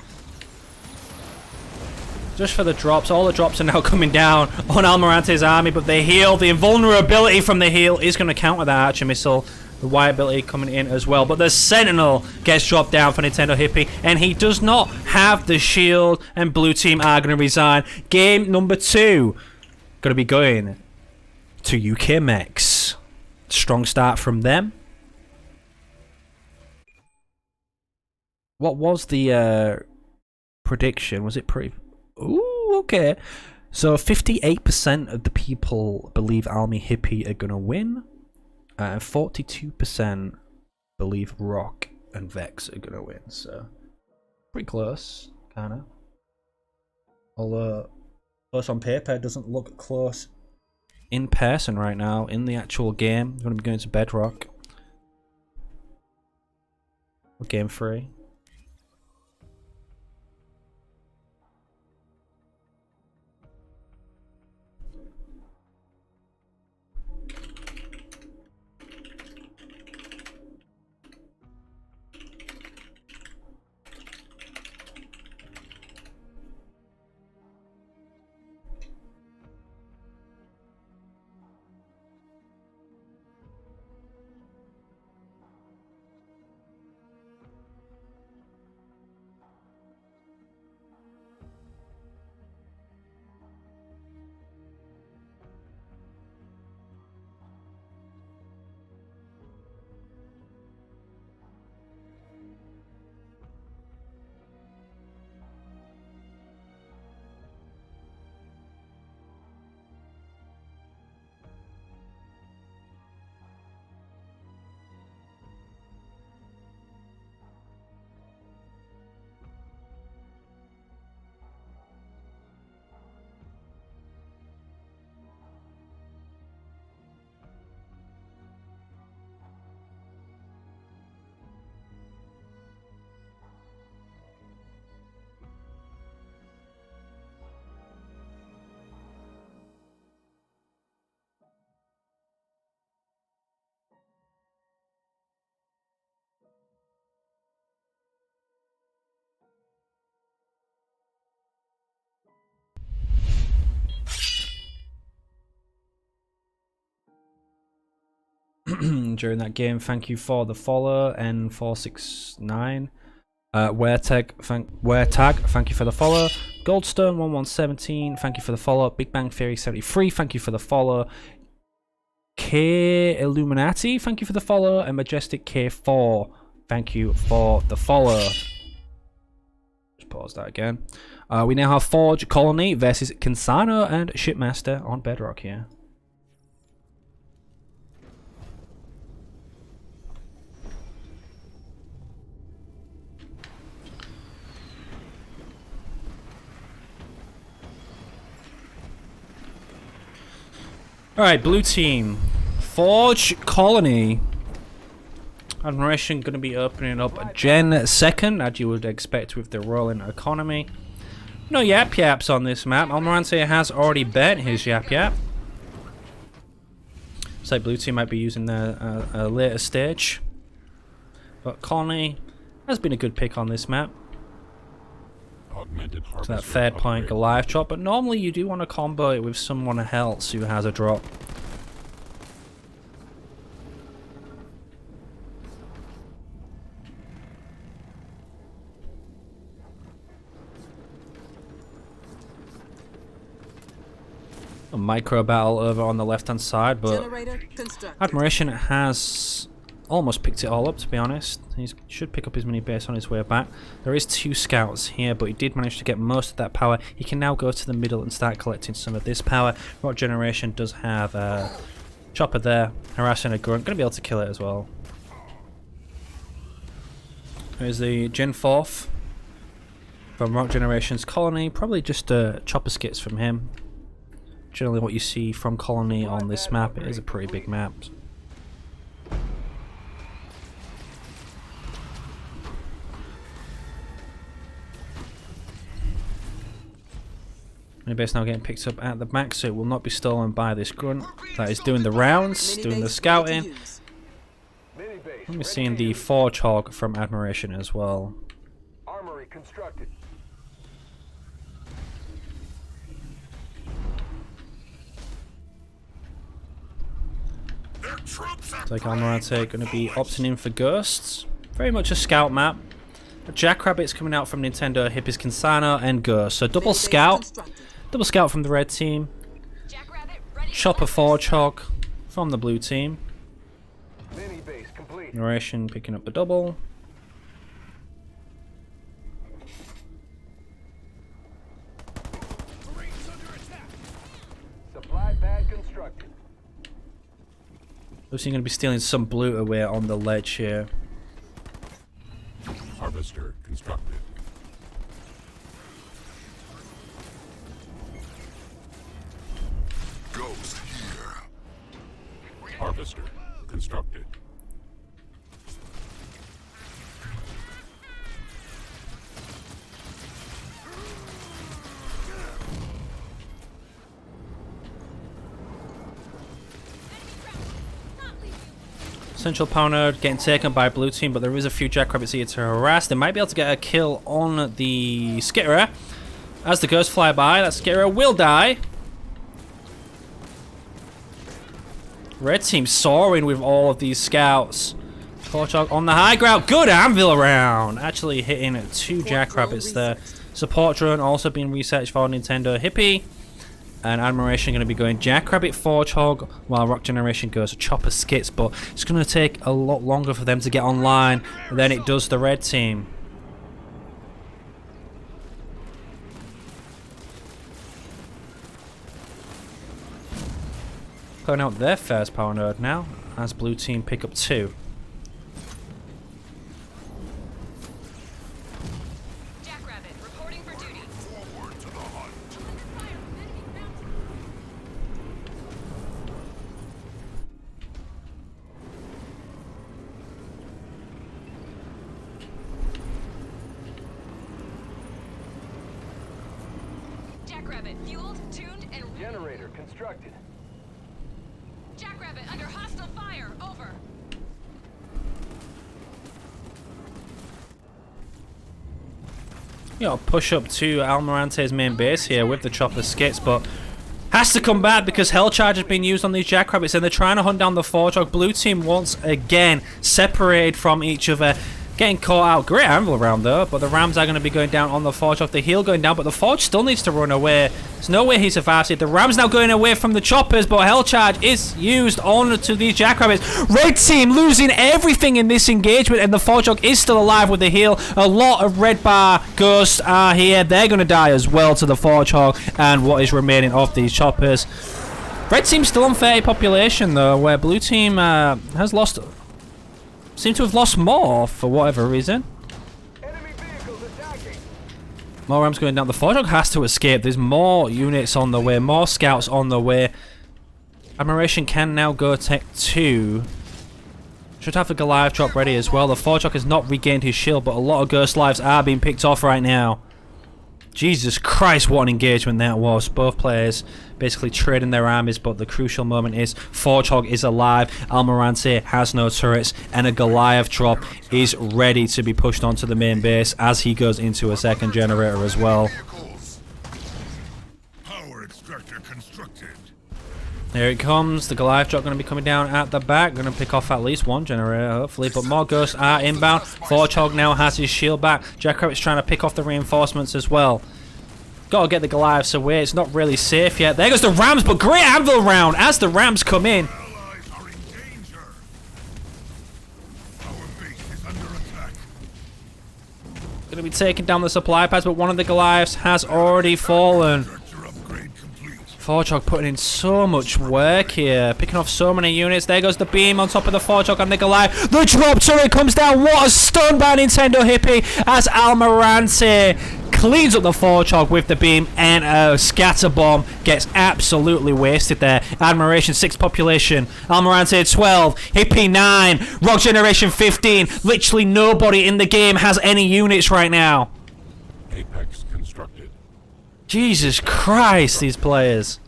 Just for the drops, all the drops are now coming down on Almirante's army, but the heal, the invulnerability from the heal is going to counter that Archer Missile. The Y ability coming in as well, but the Sentinel gets dropped down for Nintendo Hippie, and he does not have the shield, and blue team are going to resign. Game number 2 going to be going to UKMEX. Strong start from them. What was the prediction? Was it pretty... Ooh, okay. So 58% of the people believe Army Hippie are going to win. 42% believe Rock and Vex are going to win. So pretty close, kind of. Although close on paper, it doesn't look close in person right now. In the actual game, we're going to be going to Bedrock. Game 3. During that game, thank you for the follow. N469 Where tag, thank you for the follow. Goldstone 1117, thank you for the follow. Big Bang Theory 73, thank you for the follow. K Illuminati, thank you for the follow. And Majestic K4, thank you for the follow. Just pause that again. We now have Forge Colony versus Kinsano and Shipmaster on Bedrock here. Alright, blue team. Forge Colony. Admiration going to be opening up Gen 2nd, as you would expect with the rolling economy. No Yap Yaps on this map. Almirante has already bet his Yap Yap. So blue team might be using their later stage. But Colony has been a good pick on this map. So that third point Goliath drop, but normally you do want to combo it with someone else who has a drop. A micro battle over on the left hand side, but Admiration has almost picked it all up, to be honest. He should pick up his mini base on his way back. There is 2 scouts here, but he did manage to get most of that power. He can now go to the middle and start collecting some of this power. Rock Generation does have a chopper there, harassing a grunt. Going to be able to kill it as well. There's the Gen 4th from Rock Generation's Colony. Probably just chopper skits from him. Generally what you see from Colony on this map, it is a pretty big map. Mini base now getting picked up at the back, so it will not be stolen by this grunt that is doing the rounds, doing the scouting. And we're seeing the Forge Hog from Admiration as well. Armory constructed. Like Almirante going to be opting in for Ghosts. Very much a scout map. Jackrabbits coming out from Nintendo, Hippies Kinsano, and Ghost. So double scout. Double scout from the red team. Chopper Forge Hog from the blue team. Narration picking up the double. Supply pad constructed. Looks like you're going to be stealing some blue away on the ledge here. Harvester constructed. Ghost here. Harvester constructed. Central Power Node getting taken by blue team, but there is a few Jackrabbits here to harass. They might be able to get a kill on the Skitterer. As the Ghosts fly by, that Skitterer will die. Red team soaring with all of these scouts. Forchog on the high ground. Good anvil around. Actually hitting 2 Jackrabbits there. Support drone also being researched for Nintendo Hippie. And Admiration going to be going Jackrabbit Forge Hog, while Rock Generation goes Chopper Skits, but it's going to take a lot longer for them to get online than it does the red team. Going out their first power node now, as blue team pick up 2. Jackrabbit reporting for duty. Forward to the hunt. Jackrabbit fueled, tuned, and Generator constructed. Jackrabbit under hostile fire. Over. You know, push up to Almirante's main base here with the Chopper Skits, but has to come back because Hell Charge has been used on these Jackrabbits and they're trying to hunt down the Forge Hog. Blue team once again separated from each other, getting caught out. Great anvil around though, but the Rams are going to be going down on the Forge Hog. The heal going down, but the Forge still needs to run away. There's no way he survives it. The Rams now going away from the Choppers, but Hell Charge is used on to these Jackrabbits. Red team losing everything in this engagement, and the Forge Hog is still alive with the heal. A lot of red bar Ghosts are here. They're going to die as well to the Forge Hog and what is remaining of these Choppers. Red team's still on 30 population though, where blue team has lost... seem to have lost more for whatever reason. Enemy vehicles attacking. More Rams going down. The Forge Hog has to escape. There's more units on the way, more scouts on the way. Admiration can now go Tech 2. Should have the Goliath drop ready as well. The Forchok has not regained his shield, but a lot of Ghost lives are being picked off right now. Jesus Christ, what an engagement that was. Both players basically trading their armies, but the crucial moment is Forchog is alive, Almirante has no turrets, and a Goliath drop is ready to be pushed onto the main base as he goes into a second generator as well. Vehicles. Power extractor constructed. There it comes. The Goliath drop going to be coming down at the back. Going to pick off at least one generator, hopefully. But more ghosts are inbound. Forchog now has his shield back. Jackrabbit's trying to pick off the reinforcements as well. Got to get the Goliaths away. It's not really safe yet. There goes the Rams, but great anvil round as the Rams come in. Allies are in danger. Our base is under attack. Going to be taking down the supply pads, but one of the Goliaths has already fallen. Structure upgrade complete. Forchog putting in so much work here, picking off so many units. There goes the beam on top of the Forchog and the Goliath. The drop turret comes down. What a stun by Nintendo Hippie as Almirante cleans up the Forchog with the beam, and a scatter bomb gets absolutely wasted there. Admiration 6 population, Almirante 12, Hippie 9, Rock Generation 15. Literally nobody in the game has any units right now. Apex constructed. Jesus Christ, these players.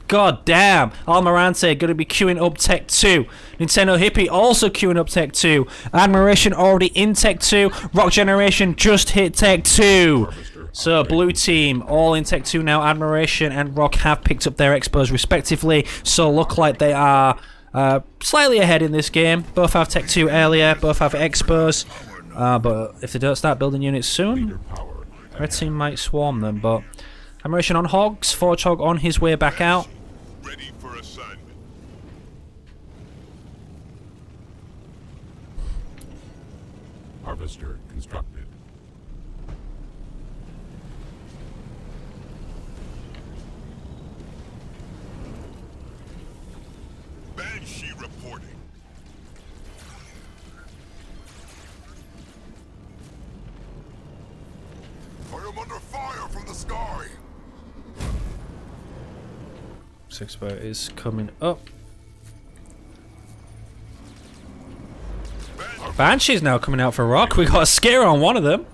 God damn. Almirante going to be queuing up Tech 2. Nintendo Hippie also queuing up Tech 2. Admiration already in Tech 2. Rock Generation just hit Tech 2. So blue team all in Tech 2 now. Admiration and Rock have picked up their expos respectively. So look like they are slightly ahead in this game. Both have Tech 2 earlier. Both have expos. But if they don't start building units soon, Power. red team might swarm them. But Admiration on Hogs. Forchog on his way back out. Ready for assignment. Harvester constructed. Banshee reporting. I am under fire from the sky. Expo is coming up. Banshee's now coming out for Rock. We got a scare on one of them.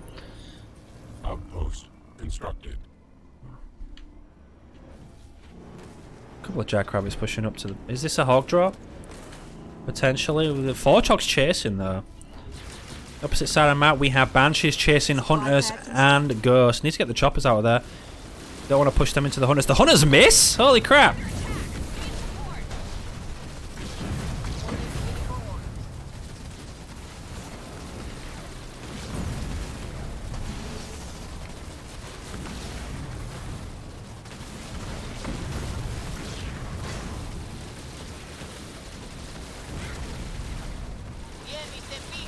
Outpost constructed. Couple of Jackrabbits pushing up to the... Is this a hog drop? Potentially. The Forchog's chasing though. Opposite side of the map we have Banshees chasing Hunters and Ghosts. Need to get the choppers out of there. Don't want to push them into the Hunters. The Hunters miss? Holy crap.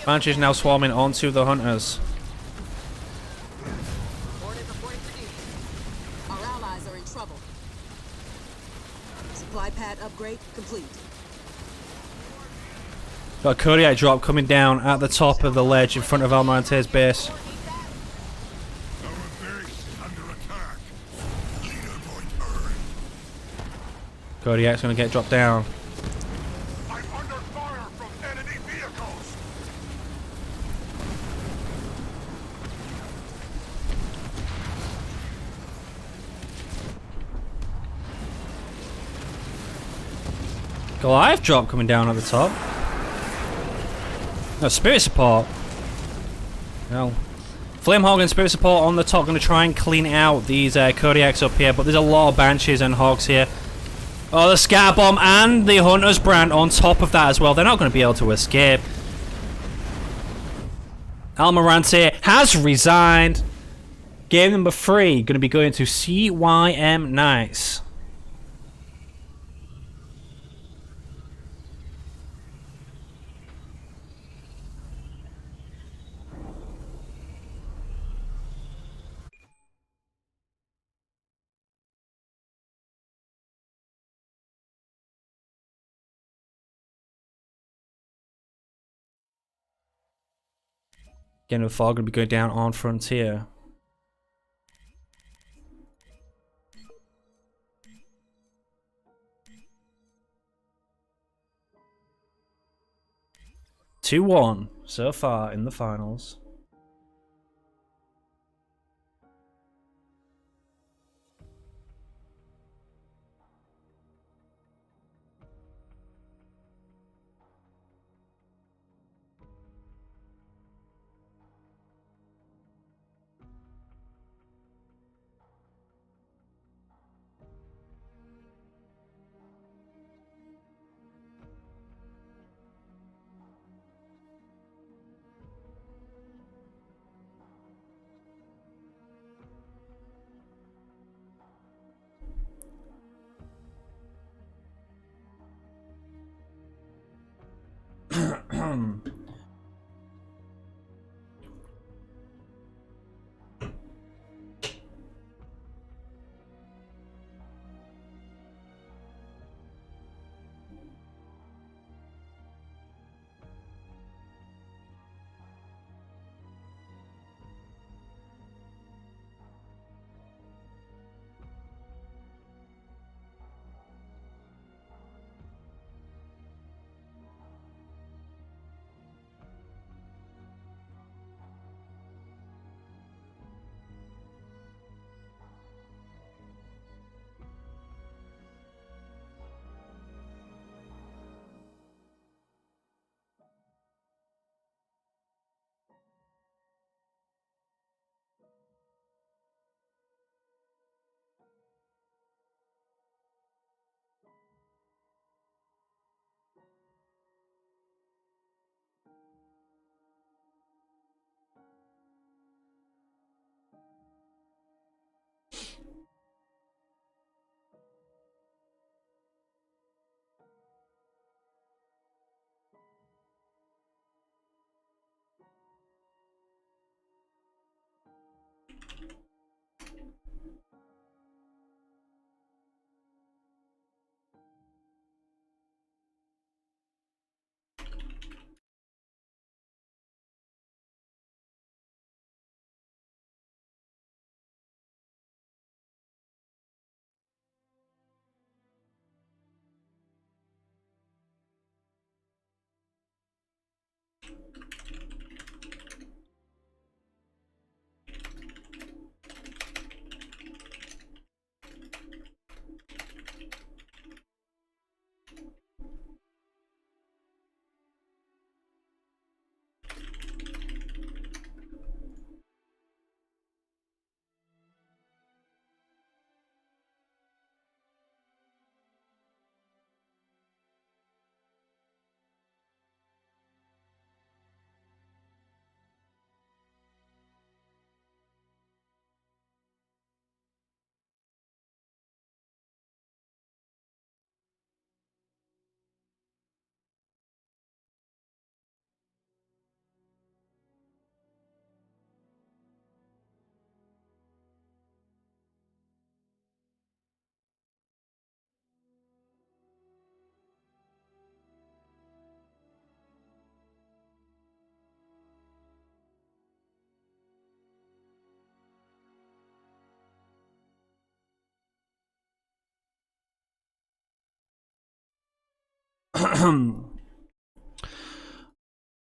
Banshee's now swarming onto the Hunters. Order reporting for duty. Our allies are in trouble. Supply pad upgrade complete. Got a Kodiak drop coming down at the top of the ledge in front of Almirante's base. Our base is under attack. Leader point earned. Kodiak's going to get dropped down. I'm under fire from enemy vehicles. Goliath drop coming down at the top. No, Spirit Support. No. Flamehog and Spirit Support on the top, going to try and clean out these Kodiaks up here, but there's a lot of Banshees and Hogs here. Oh, the Scatter Bomb and the Hunter's Brand on top of that as well. They're not going to be able to escape. Almirante has resigned. Game number 3 going to be going to CYM NITES. Again, with Fog going to be going down on Frontier. 2-1 so far in the finals.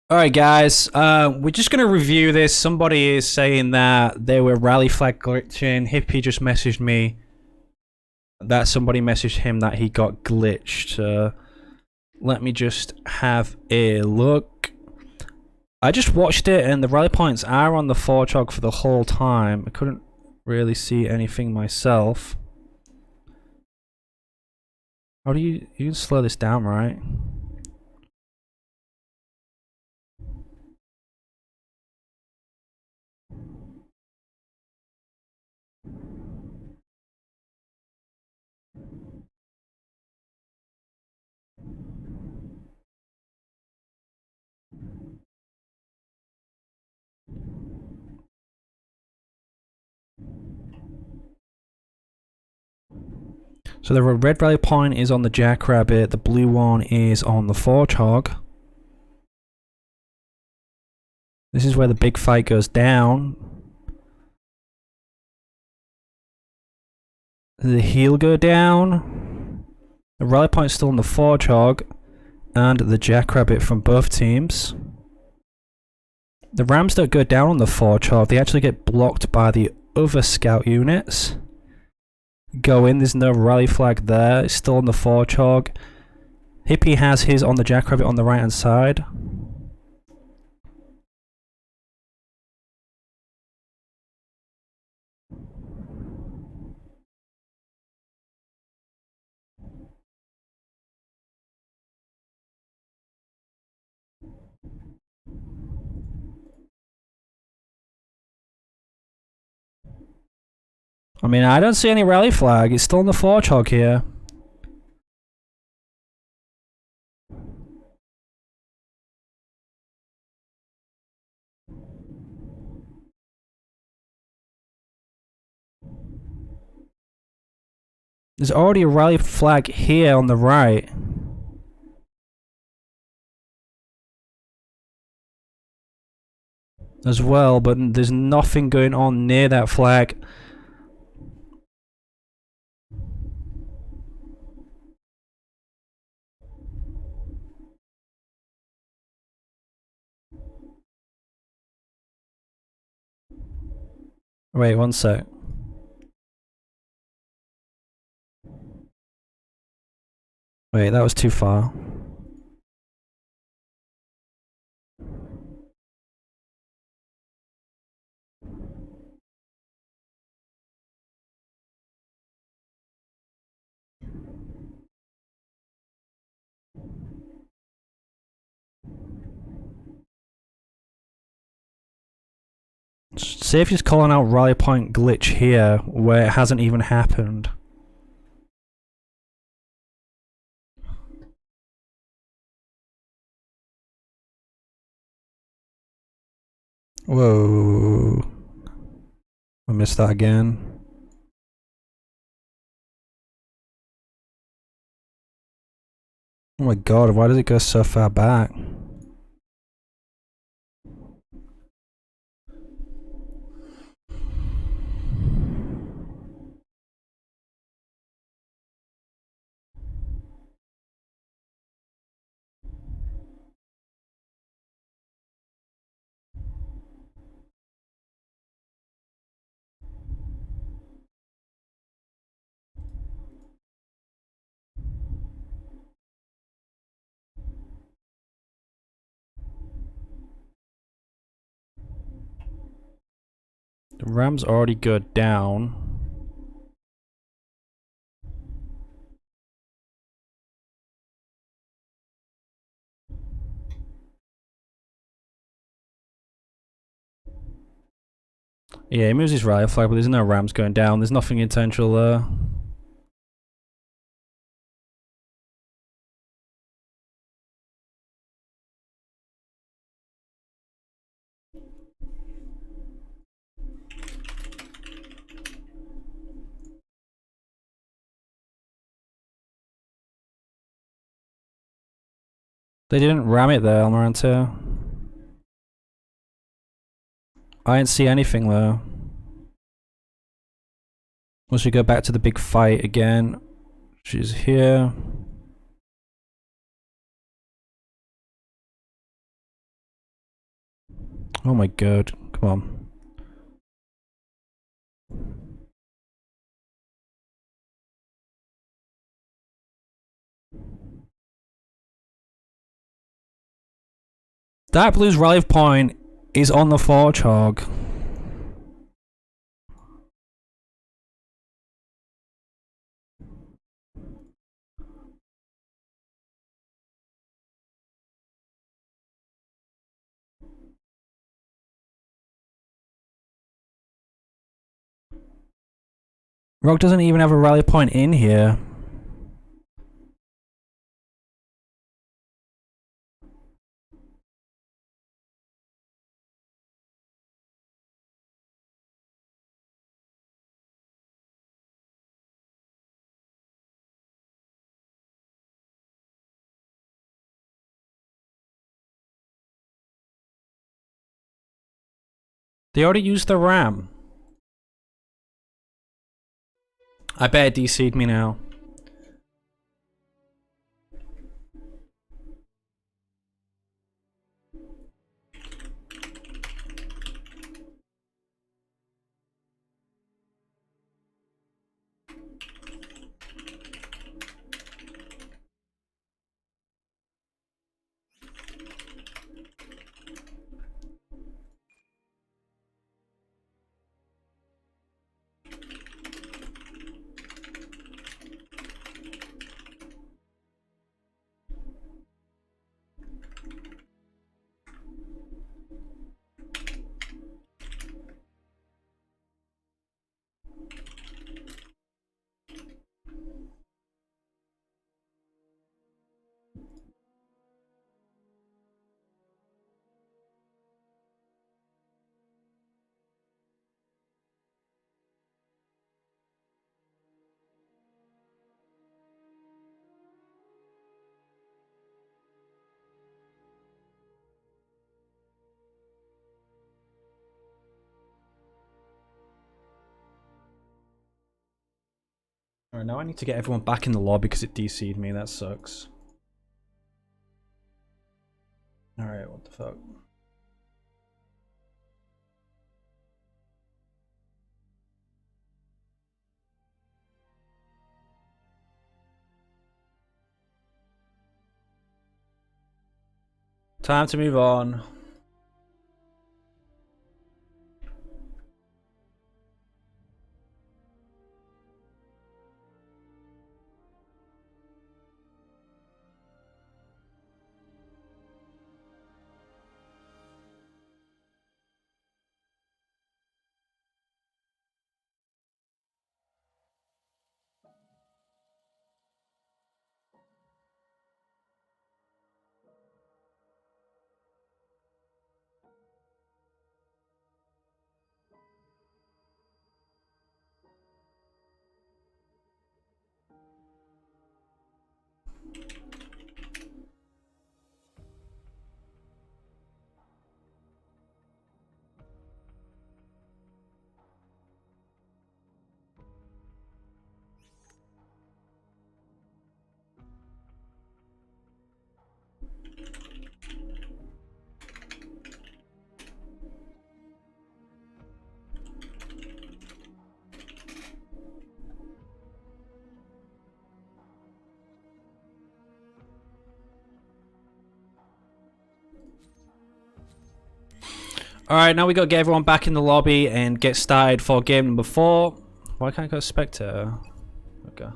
Alright guys, we're just going to review this. Somebody is saying that they were rally flag glitching. Hippie just messaged me that somebody messaged him that he got glitched. Let me just have a look. I just watched it and the rally points are on the Forchog for the whole time. I couldn't really see anything myself. How do you can slow this down, right? So the red rally point is on the Jackrabbit, the blue one is on the Forchog. This is where the big fight goes down. The heel go down. The rally point's still on the Forchog. and the Jackrabbit from both teams. The Rams don't go down on the Forge, they actually get blocked by the other scout units. Go in, there's no rally flag there, it's still on the Forge. Hippie has his on the Jackrabbit on the right hand side. I mean, I don't see any rally flag. It's still on the Forge here. There's already a rally flag here on the right. As well, but there's nothing going on near that flag. Wait, one sec. Wait, that was too far. See if he's calling out rally point glitch here, where it hasn't even happened. Whoa. I missed that again. Oh my god, why does it go so far back? The Rams already go down. Yeah, he moves his rally flag, but there's no Rams going down. There's nothing intentional there. They didn't ram it there, Almirante. I didn't see anything there. Once we go back to the big fight again, she's here. Oh my god, come on. That blue's rally point is on the Forge Hog. Rogue doesn't even have a rally point in here. They already used the ram. I bet it DC'd me now. Alright, now I need to get everyone back in the lobby because it DC'd me. That sucks. Alright, what the fuck? Time to move on. Alright, now we gotta get everyone back in the lobby and get started for game number 4. Why can't I go spectator? Okay.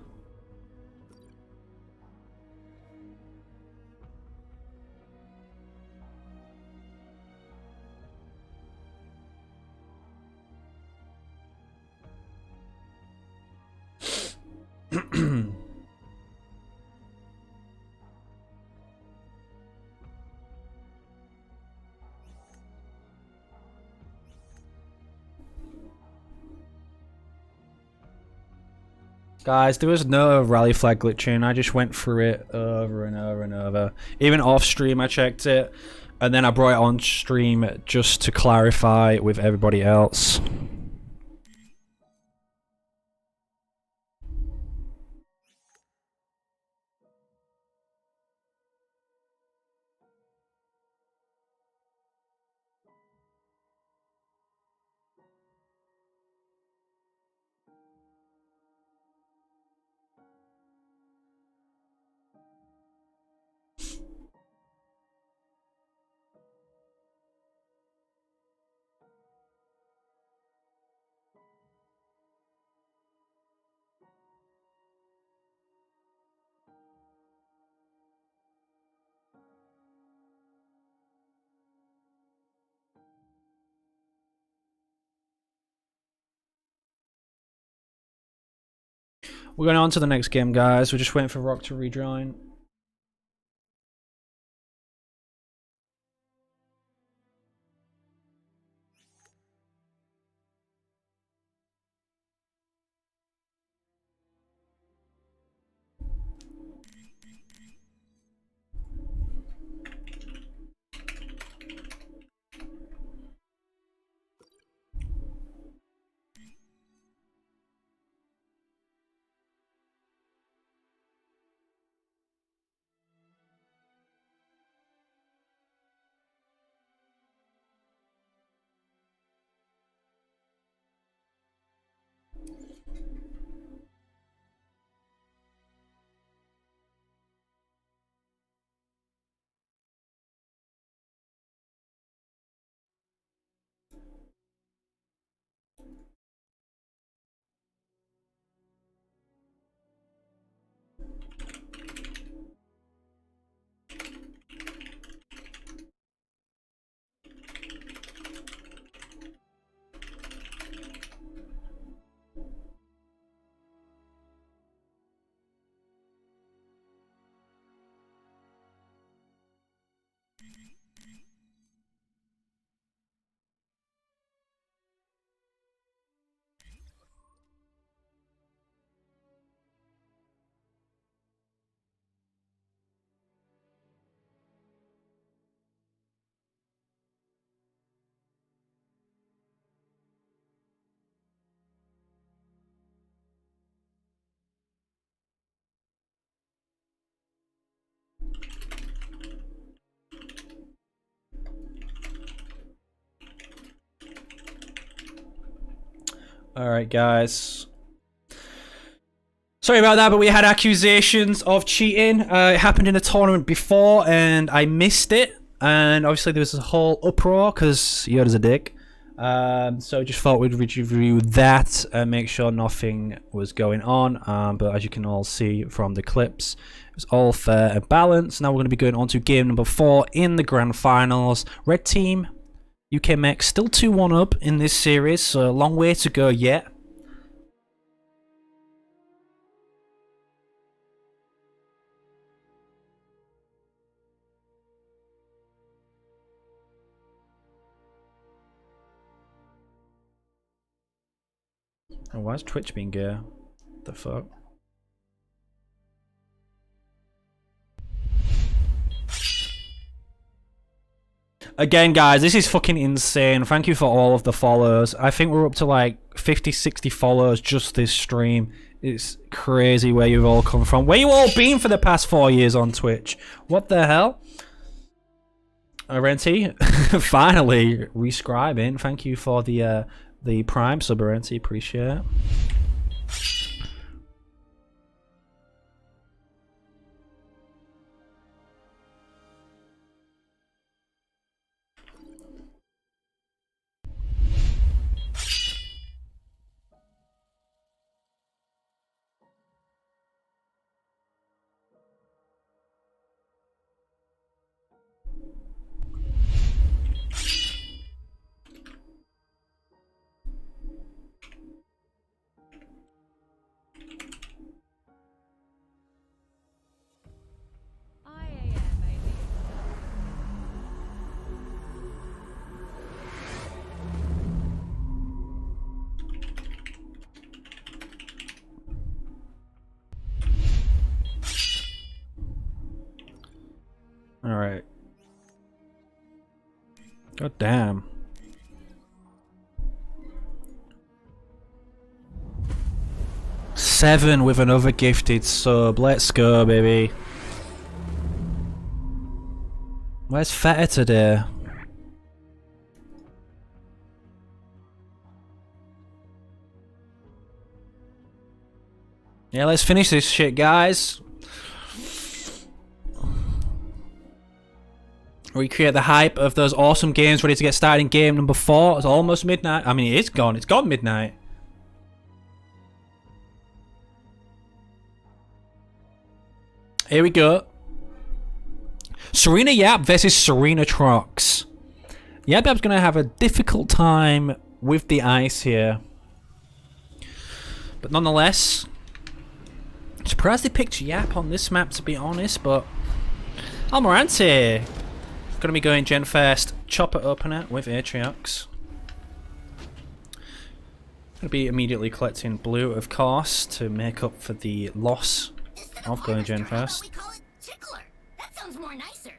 Guys, there was no rally flag glitching. I just went through it over and over and over. Even off stream I checked it, and then I brought it on stream just to clarify with everybody else. We're going on to the next game, guys. We're just waiting for Rock to rejoin. Alright, guys. Sorry about that, but we had accusations of cheating. It happened in a tournament before, and I missed it. And obviously there was a whole uproar, because Yoda's a dick. So just thought we'd review that and make sure nothing was going on. But as you can all see from the clips, it was all fair and balanced. Now we're going to be going on to game number 4 in the grand finals. Red team, UKMEX, still 2-1 up in this series, so a long way to go yet. Oh, why is Twitch being gay? The fuck? Again, guys, this is fucking insane. Thank you for all of the follows. I think we're up to like 50, 60 follows just this stream. It's crazy where you've all come from. Where you all been for the past 4 years on Twitch? What the hell? Renty, finally rescribing. Thank you for the Prime sub, Renty. Appreciate it. Alright. God damn. Seven with another gifted sub. Let's go, baby. Where's Feta today? Yeah, let's finish this shit, guys. Recreate the hype of those awesome games ready to get started in game number 4. It's almost midnight. I mean, it is gone. It's gone midnight. Here we go. Serena Yap versus Serena Trox. Yap's going to have a difficult time with the ice here. But nonetheless, surprised they picked Yap on this map, to be honest, but Almirante going to be going Gen first chopper opener with Atriox. Going to be immediately collecting blue, of course, to make up for the loss of going Gen first. We call it tickler. That sounds more nicer.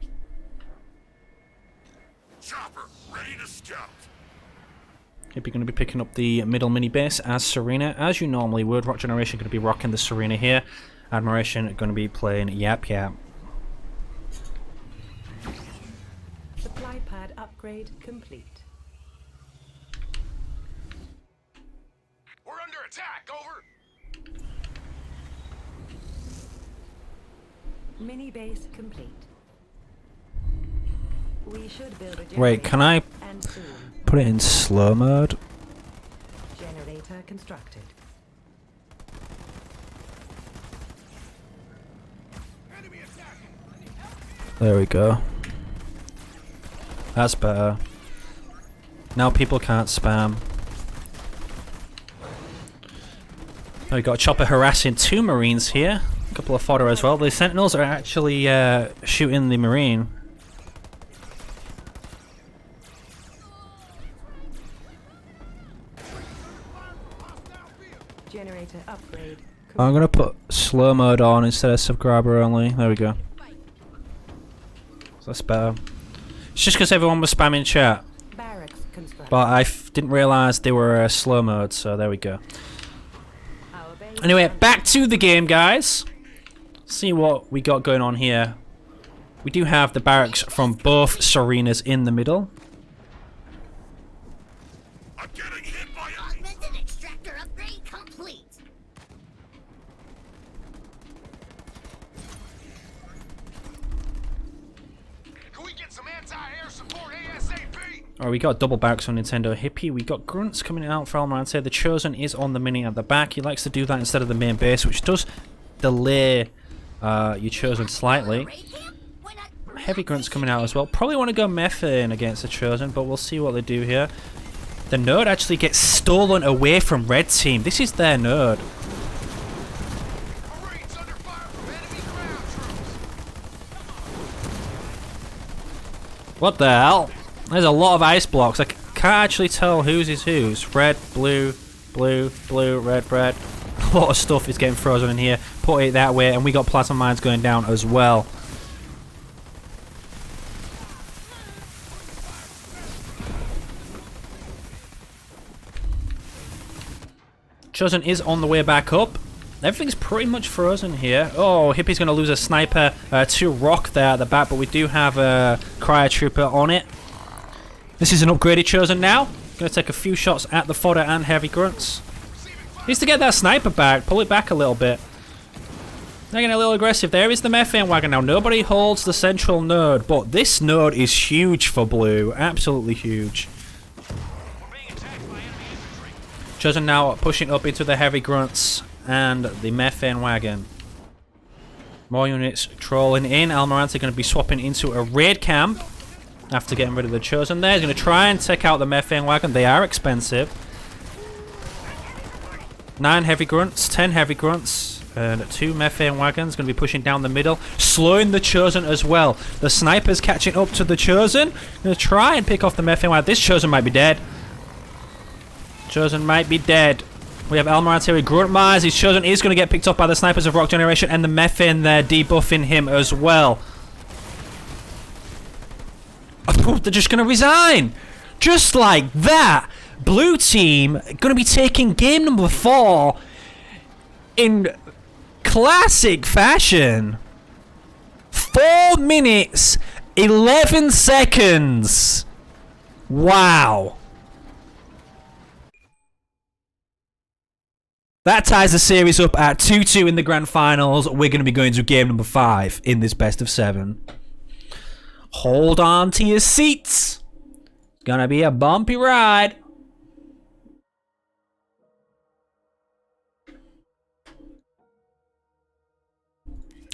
Chopper, ready to scout. You're going to be picking up the middle mini base as Serena, as you normally would. Rock Generation going to be rocking the Serena here. Admiration going to be playing Yap. Supply pad upgrade complete. We're under attack, over! Mini base complete. We should build a Wait, can I and soon. put it in slow mode? Generator constructed. Enemy attack! There we go. That's better. Now people can't spam. Oh, we got a chopper harassing 2 Marines here. A couple of fodder as well. The Sentinels are actually shooting the Marine. Generator upgrade. I'm gonna put slow mode on instead of subscriber only. There we go. So that's better. It's just because everyone was spamming chat. Barracks constructed. But I didn't realise they were slow mode, so there we go. Our base Anyway, back to the game, guys. See what we got going on here. We do have the barracks from both Serenas in the middle. I'm getting hit by a... Augmented extractor upgrade complete. Can we get some anti-air support ASAP? Alright, we got double barracks on Nintendo Hippie. We got grunts coming out for Almirante. The Chosen is on the mini at the back. He likes to do that instead of the main base, which does delay your Chosen slightly. Raid camp? Why not? Heavy grunts coming out as well. Probably want to go methane against the Chosen, but we'll see what they do here. The node actually gets stolen away from Red Team. This is their node. Marines under fire from enemy ground troops. What the hell? There's a lot of ice blocks. I can't actually tell whose is whose. Red, blue, blue, blue, red, red. A lot of stuff is getting frozen in here. Put it that way, and we got plasma mines going down as well. Chosen is on the way back up. Everything's pretty much frozen here. Oh, Hippie's going to lose a sniper to Rock there at the back, but we do have a Cryo Trooper on it. This is an upgraded Chosen now. Going to take a few shots at the fodder and heavy grunts. Needs to get that sniper back. Pull it back a little bit. They're getting a little aggressive. There is the methane wagon now. Nobody holds the central node, but this node is huge for blue. Absolutely huge. Chosen now pushing up into the heavy grunts and the methane wagon. More units trolling in. Almirante going to be swapping into a raid camp after getting rid of the Chosen there. He's going to try and take out the methane wagon. They are expensive. 9 heavy grunts, 10 heavy grunts, and 2 methane wagons. Going to be pushing down the middle, slowing the Chosen as well. The sniper's catching up to the Chosen. Going to try and pick off the methane wagon. This Chosen might be dead. Chosen might be dead. We have Almirante with grunt mines. His Chosen is going to get picked up by the snipers of Rock Generation, and the methane there debuffing him as well. Oh, they're just going to resign. Just like that. Blue team going to be taking game number 4 in classic fashion. 4 minutes, 11 seconds. Wow. That ties the series up at 2-2 in the grand finals. We're going to be going to game number 5 in this best of 7. Hold on to your seats. It's going to be a bumpy ride.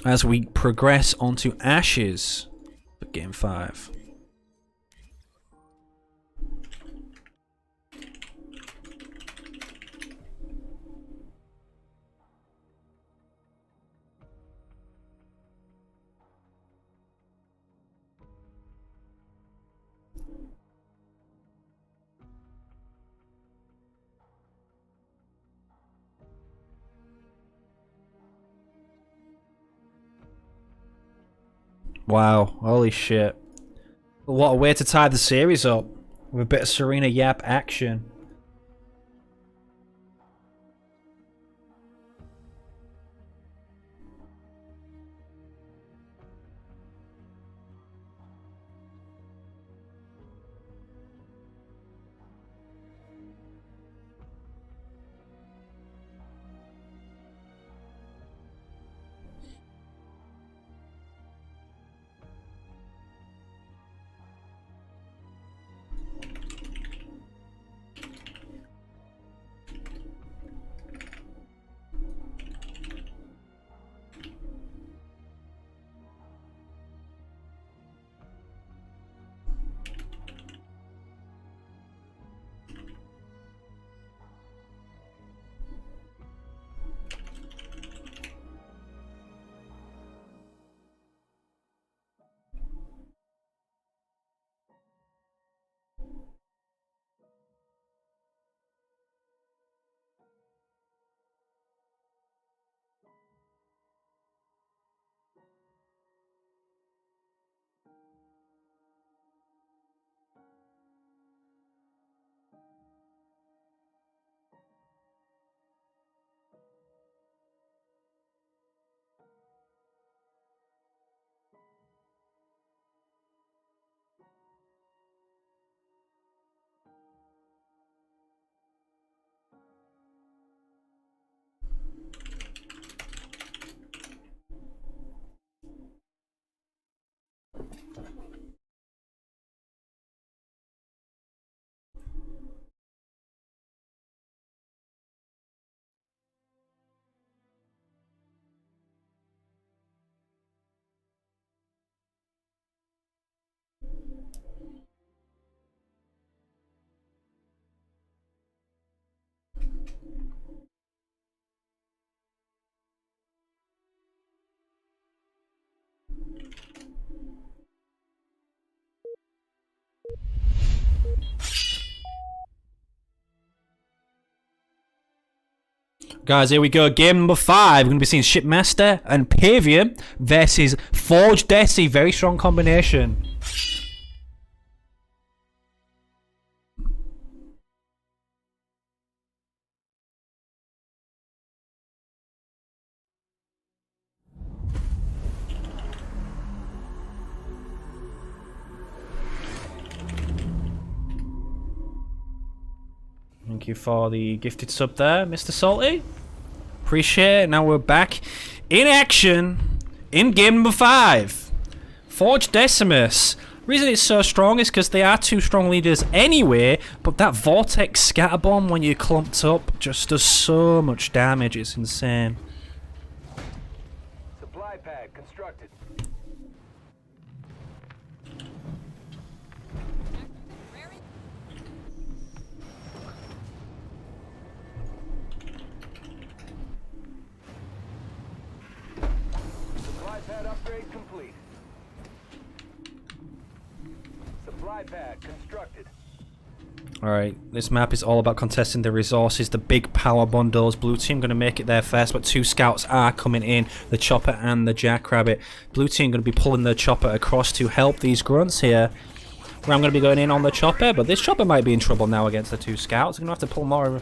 As we progress onto Ashes for game 5. Wow, holy shit. What a way to tie the series up with a bit of Serena Yap action. Guys, here we go. Game number 5. We're going to be seeing Shipmaster and Pavium versus Forge Desi. Very strong combination. Thank you for the gifted sub there, Mr. Salty. Appreciate it. Now we're back in action in game number 5. Forge Decimus. The reason it's so strong is because they are 2 strong leaders anyway, but that Vortex Scatter Bomb when you're clumped up just does so much damage. It's insane. Supply pad constructed. Supply pad upgrade complete. Supply pad constructed. Alright, this map is all about contesting the resources, the big power bundles. Blue team going to make it there first, but 2 scouts are coming in, the Chopper and the Jackrabbit. Blue team going to be pulling the Chopper across to help these grunts here. I'm going to be going in on the Chopper, but this Chopper might be in trouble now against the 2 scouts. They're going to have to pull more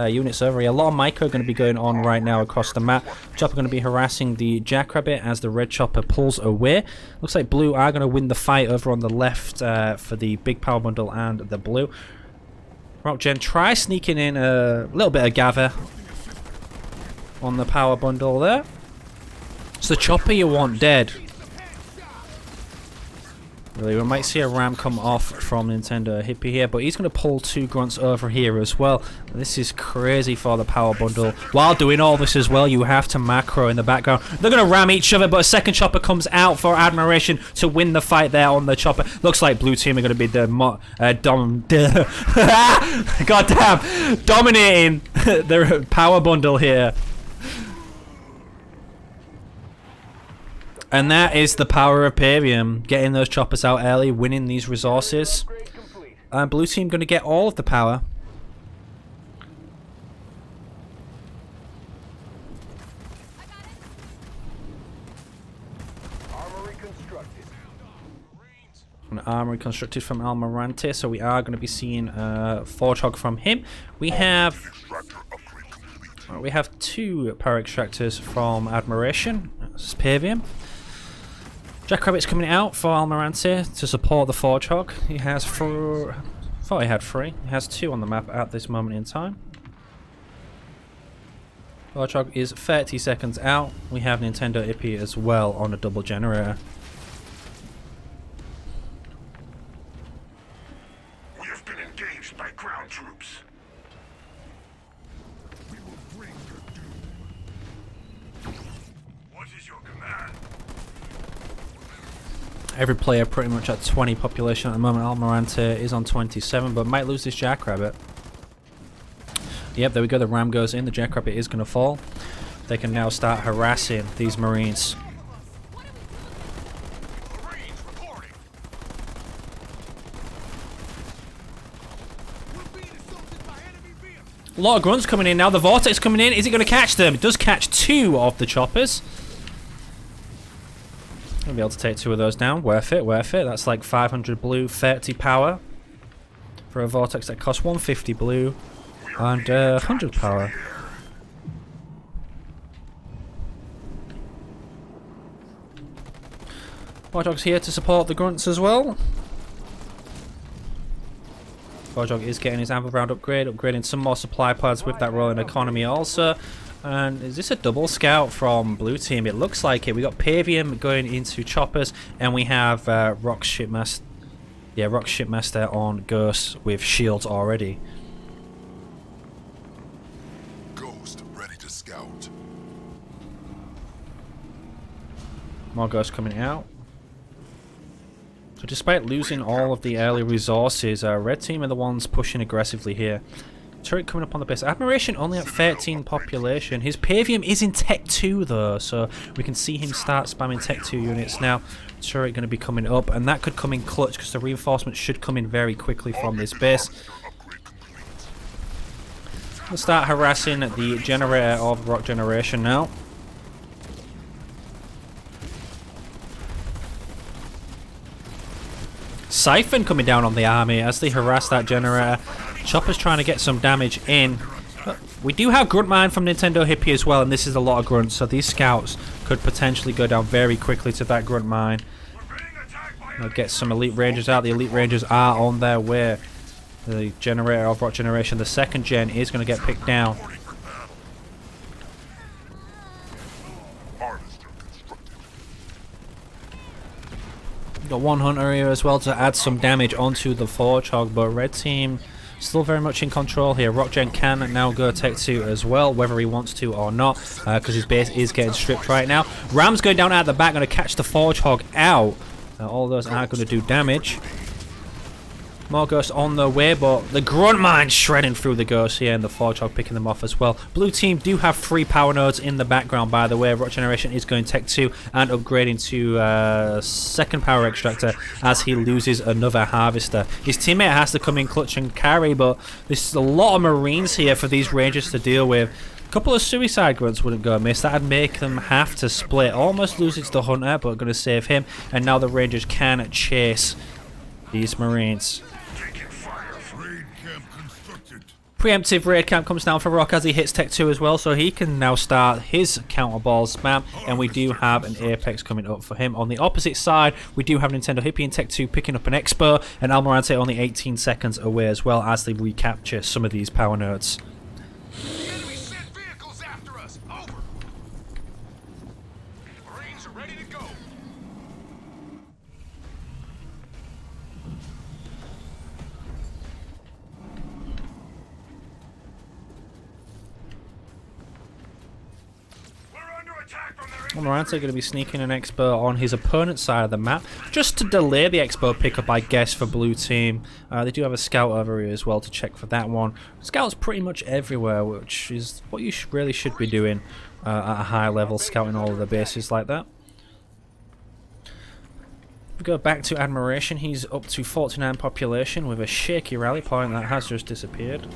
units over here. A lot of micro going to be going on right now across the map. Chopper going to be harassing the Jackrabbit as the red Chopper pulls away. Looks like Blue are going to win the fight over on the left for the big power bundle and the Blue. Rockgen try sneaking in a little bit of gather on the power bundle there. It's the Chopper you want dead. Really, we might see a ram come off from Nintendo Hippie here, but he's going to pull 2 grunts over here as well. This is crazy for the power bundle. While doing all this as well, you have to macro in the background. They're going to ram each other, but a second Chopper comes out for Admiration to win the fight there on the Chopper. Looks like Blue team are going to be the goddamn dominating the power bundle here. And that is the power of Pavium, getting those choppers out early, winning these resources. Blue team going to get all of the power. Armory constructed. An armory constructed from Almirante, so we are going to be seeing Forge Hog from him. We have 2 power extractors from Admiration. This is Pavium. Jackrabbit's coming out for Almirante to support the Forge Hog. He has 4. Thought he had 3. He has 2 on the map at this moment in time. Forge Hog is 30 seconds out. We have Nintendo Ippy as well on a double generator. We have been engaged by ground troops. We will bring your doom. What is your command? Every player pretty much at 20 population at the moment. Almirante is on 27, but might lose this Jackrabbit. Yep, there we go. The ram goes in. The Jackrabbit is going to fall. They can now start harassing these Marines. Marines reporting. We're being assaulted by enemy vehicles. A lot of grunts coming in now. The Vortex coming in. Is it going to catch them? It does catch 2 of the choppers. Gonna be able to take 2 of those down. Worth it, worth it. That's like 500 blue, 30 power for a Vortex that costs 150 blue and 100 power. Forge Hog's here to support the grunts as well. Forge Hog is getting his ammo round upgrade, upgrading some more supply pods with that rolling economy also. And is this a double scout from Blue team? It looks like it. We got Pavium going into choppers, and we have Rock Shipmaster on Ghost with shields already. Ghost ready to scout. More Ghosts coming out. So despite losing all of the early resources, Red team are the ones pushing aggressively here. Turret coming up on the base. Admiration only at 13 population. His Pavium is in Tech 2 though, so we can see him start spamming Tech 2 units now. Turret going to be coming up, and that could come in clutch because the reinforcements should come in very quickly from this base. We'll start harassing the generator of rock generation now. Siphon coming down on the army as they harass that generator. Chopper's trying to get some damage in. But we do have grunt mine from Nintendo Hippie as well, and this is a lot of grunts, so these scouts could potentially go down very quickly to that grunt mine. I'll get some elite rangers out. The elite rangers are on their way. The generator of rock generation, the second gen, is going to get picked down. Got one hunter here as well to add some damage onto the Forge Hog, but red team still very much in control here. Rockgen can now go Tech 2 as well, whether he wants to or not, because his base is getting stripped right now. Ram's going down at the back, going to catch the Forge Hog out. All those are going to do damage. More ghosts on the way, but the grunt mine shredding through the ghosts here, and the Forge Hog picking them off as well. Blue team do have 3 power nodes in the background, by the way. Rock Generation is going Tech 2 and upgrading to second power extractor as he loses another harvester. His teammate has to come in clutch and carry, but there's a lot of marines here for these rangers to deal with. A couple of suicide grunts wouldn't go amiss. That'd make them have to split. Almost loses the hunter, but going to save him, and now the rangers can chase these marines. Preemptive raid camp comes down for Rock as he hits Tech 2 as well, so he can now start his counter ball spam, and we do have an Apex coming up for him. On the opposite side, we do have Nintendo Hippie and Tech 2 picking up an Expo, and Almirante only 18 seconds away as well as they recapture some of these power nodes. The enemy sent vehicles after us. Over. Marines are ready to go. Almirante going to be sneaking an Expo on his opponent's side of the map, just to delay the Expo pickup, I guess, for blue team. They do have a scout over here as well to check for that one. Scouts pretty much everywhere, which is what you really should be doing at a high level, scouting all of the bases like that. We go back to Admiration. He's up to 49 population with a shaky rally point that has just disappeared.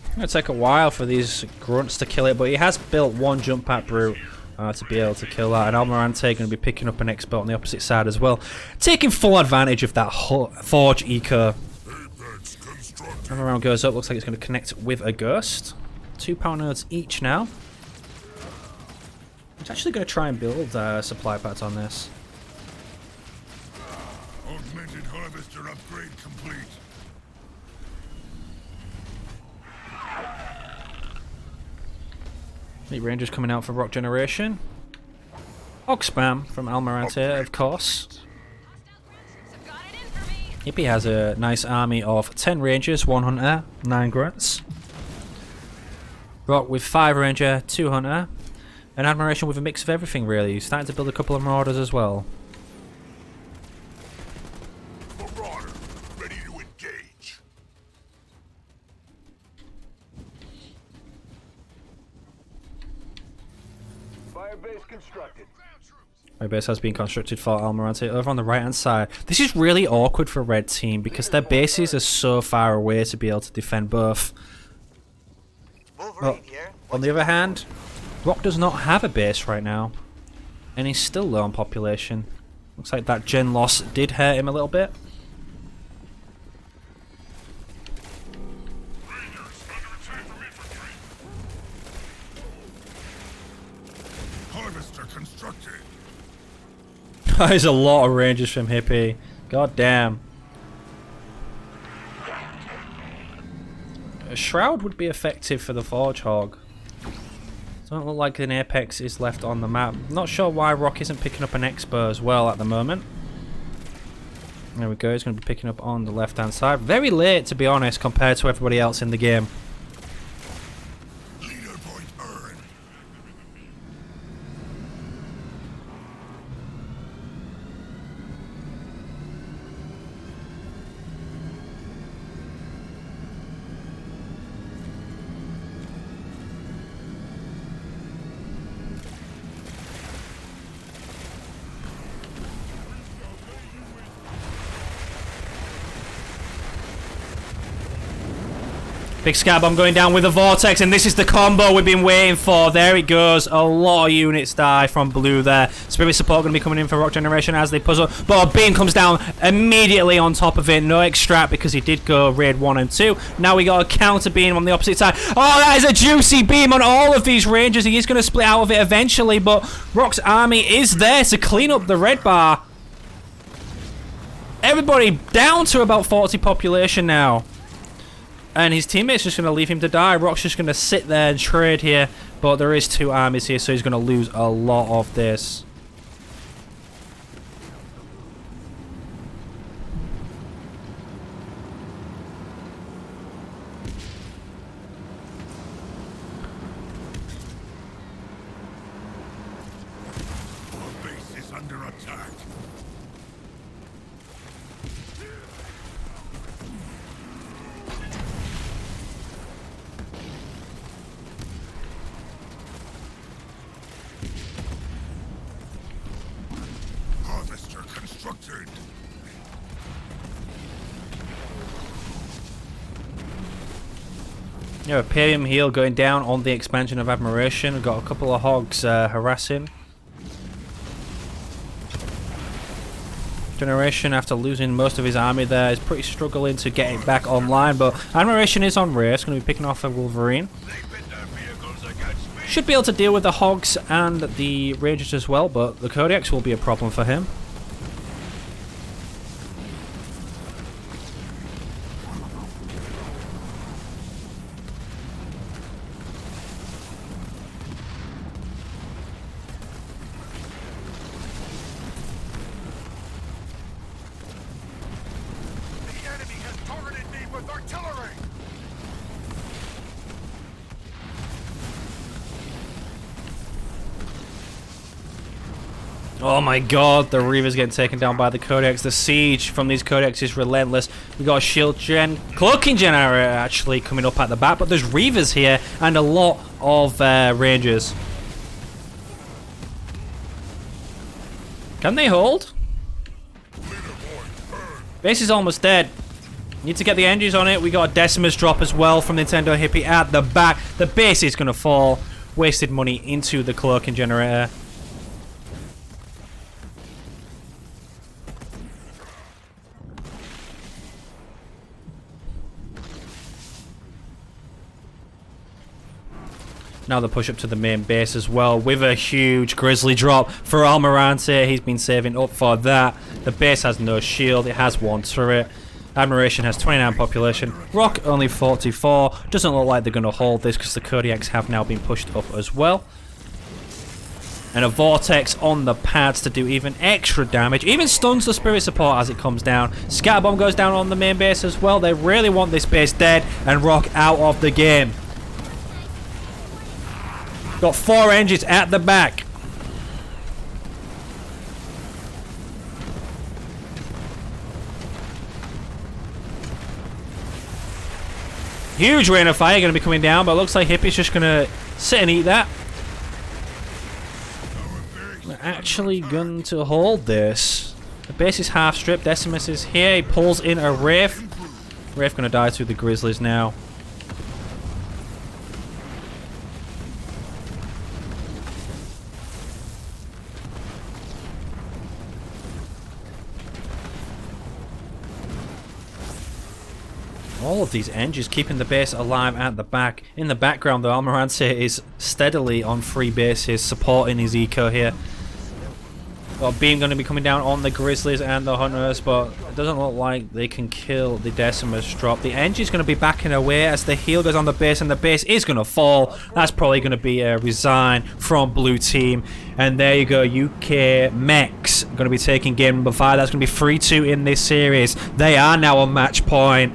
It's going to take a while for these grunts to kill it, but he has built one jump pack brute to be able to kill that. And Almirante going to be picking up an Expo on the opposite side as well, taking full advantage of that Forge eco. Another round goes up, looks like it's going to connect with a Ghost. 2 power nodes each now. He's actually going to try and build supply packs on this. Augmented harvester upgrade complete. The Rangers coming out for Rock Generation. Hog spam from Almirante, of course. Hippie has a nice army of 10 Rangers, 1 Hunter, 9 Grunts. Rock with 5 Ranger, 2 Hunter. And Admiration with a mix of everything, really. He's starting to build a couple of Marauders as well. Marauder, ready to engage. Fire base constructed. My base has been constructed for Almirante over on the right hand side. This is really awkward for red team because their bases are so far away to be able to defend both. Well, on the other hand, Rock does not have a base right now, and he's still low on population. Looks like that gen loss did hurt him a little bit. Harvester constructed. There's a lot of Rangers from Hippie. God damn. A Shroud would be effective for the Forge Hog. Doesn't look like an Apex is left on the map. Not sure why Rock isn't picking up an Expo as well at the moment. There we go, he's going to be picking up on the left hand side. Very late, to be honest, compared to everybody else in the game. Leader point earned. Big scat bomb going down with a vortex, and this is the combo we've been waiting for. There it goes. A lot of units die from blue there. Spirit support going to be coming in for Rock Generation as they puzzle. But a beam comes down immediately on top of it. No extract because he did go raid 1 and 2. Now we got a counter beam on the opposite side. Oh, that is a juicy beam on all of these rangers. He is going to split out of it eventually, but Rock's army is there to clean up the red bar. Everybody down to about 40 population now. And his teammate's just going to leave him to die. Rock's just going to sit there and trade here. But there is 2 armies here, so he's going to lose a lot of this. Our base is under attack. Harvester constructed. Yeah, Imperium heal going down on the expansion of Admiration. We've got a couple of hogs harassing. Generation, after losing most of his army there, is pretty struggling to get it back online, but Admiration is on race, going to be picking off a Wolverine. They bid their vehicles against me. Should be able to deal with the hogs and the Rangers as well, but the Kodiaks will be a problem for him. The enemy has targeted me with artillery. Oh my god, the Reaver's getting taken down by the Codex. The siege from these Codex is relentless. We got a shield gen, cloaking generator actually coming up at the back, but there's Reavers here and a lot of Rangers. Can they hold? Base is almost dead. Need to get the engines on it. We got a Decimus drop as well from Nintendo Hippie at the back. The base is going to fall. Wasted money into the cloaking generator. Now the push up to the main base as well with a huge grizzly drop for Almirante. He's been saving up for that. The base has no shield. It has 1 turret. Admiration has 29 population. Rock only 44. Doesn't look like they're going to hold this because the Kodiaks have now been pushed up as well. And a Vortex on the pads to do even extra damage. Even stuns the Spirit support as it comes down. Scatterbomb goes down on the main base as well. They really want this base dead and Rock out of the game. Got 4 engines at the back. Huge rain of fire going to be coming down, but it looks like Hippie's just going to sit and eat that. We're actually going to hold this. The base is half stripped. Decimus is here. He pulls in a Wraith. Wraith going to die through the Grizzlies now. All of these engines keeping the base alive at the back. In the background, the Almirante is steadily on free bases, supporting his eco here. Got a beam going to be coming down on the Grizzlies and the Hunters, but it doesn't look like they can kill the Decimus drop. The engine's going to be backing away as the heal goes on the base, and the base is going to fall. That's probably going to be a resign from blue team. And there you go, UKMEX going to be taking game number 5. That's going to be 3-2 in this series. They are now on match point.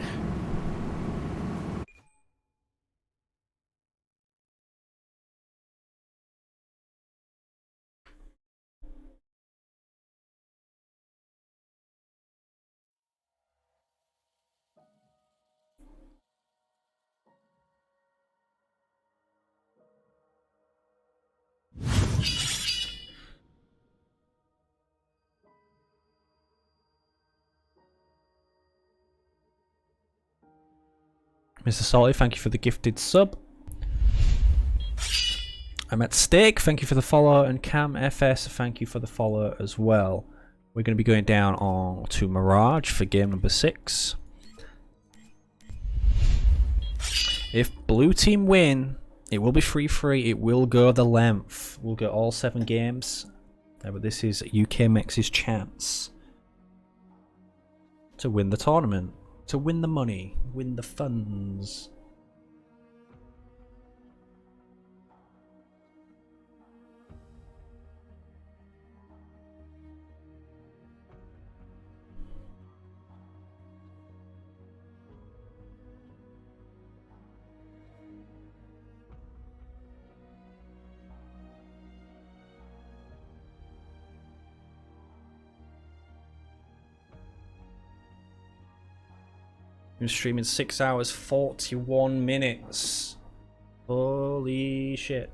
Mr. Salty, thank you for the gifted sub. I'm at Steak, thank you for the follow, and Cam FS, thank you for the follow as well. We're going to be going down on to Mirage for game number 6. If blue team win, it will be free. It will go the length. We'll get all 7 games. But this is UKMEX's chance to win the tournament, to win the money, win the funds. Been streaming 6 hours 41 minutes. Holy shit.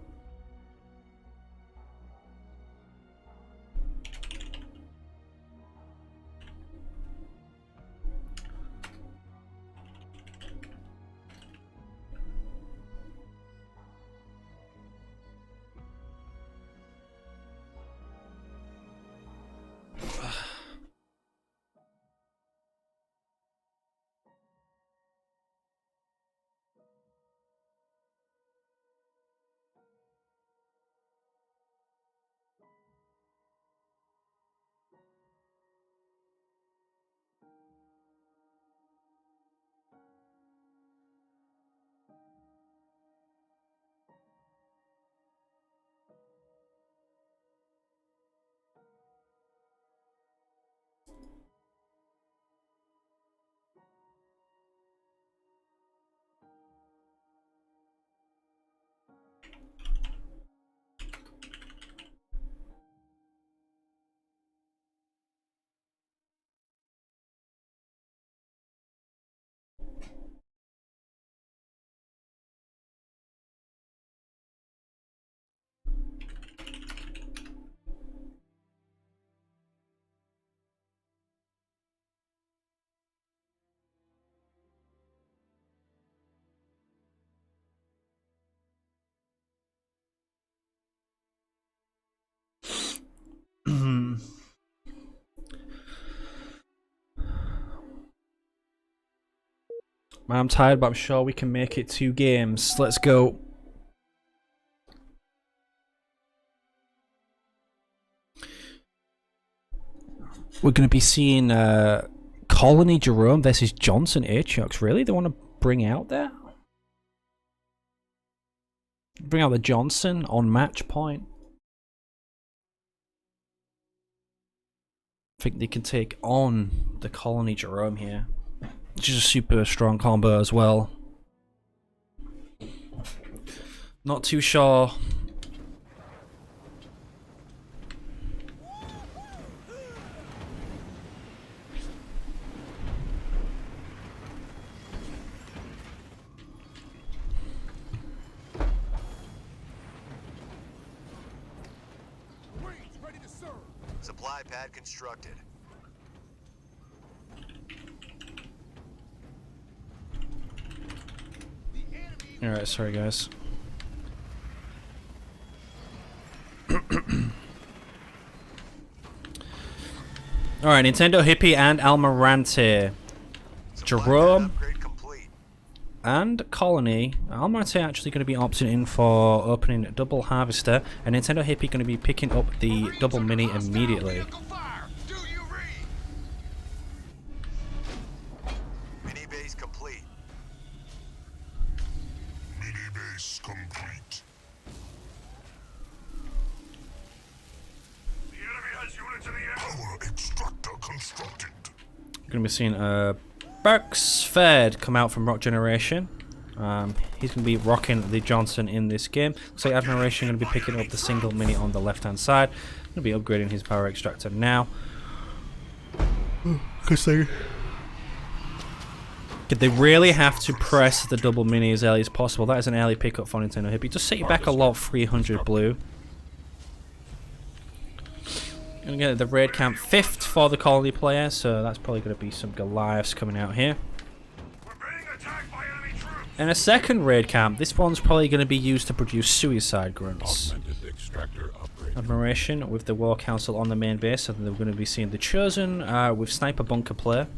Man, I'm tired, but I'm sure we can make it 2 games. Let's go. We're going to be seeing Colony Jerome versus Johnson Achox. Really? They want to bring out that? Bring out the Johnson on match point. I think they can take on the Colony Jerome here. Which is a super strong combo as well. Not too sure. Supply pad constructed. Alright, sorry guys. Alright, Nintendo Hippie and Almirante. Jerome and Colony. Almirante actually going to be opting in for opening double harvester, and Nintendo Hippie going to be picking up the double mini immediately. Mini base complete. Mini base complete. The enemy has units in the air. Power extractor constructed. Going to be seeing Burks Fed come out from Rock Generation. He's going to be rocking the Johnson in this game. Looks like Admiration going to be picking up the single mini on the left hand side. Going to be upgrading his power extractor now. Because they really have to press the double mini as early as possible. That is an early pickup for Nintendo Hippie. Just set you back a lot, 300 blue. Gonna get the raid camp 5th for the Colony player, so that's probably going to be some Goliaths coming out here. We're being attacked by enemy troops. And a second raid camp. This one's probably going to be used to produce suicide grunts. Augmented extractor upgrade. Admiration with the War Council on the main base. So they're going to be seeing the Chosen with Sniper Bunker Player.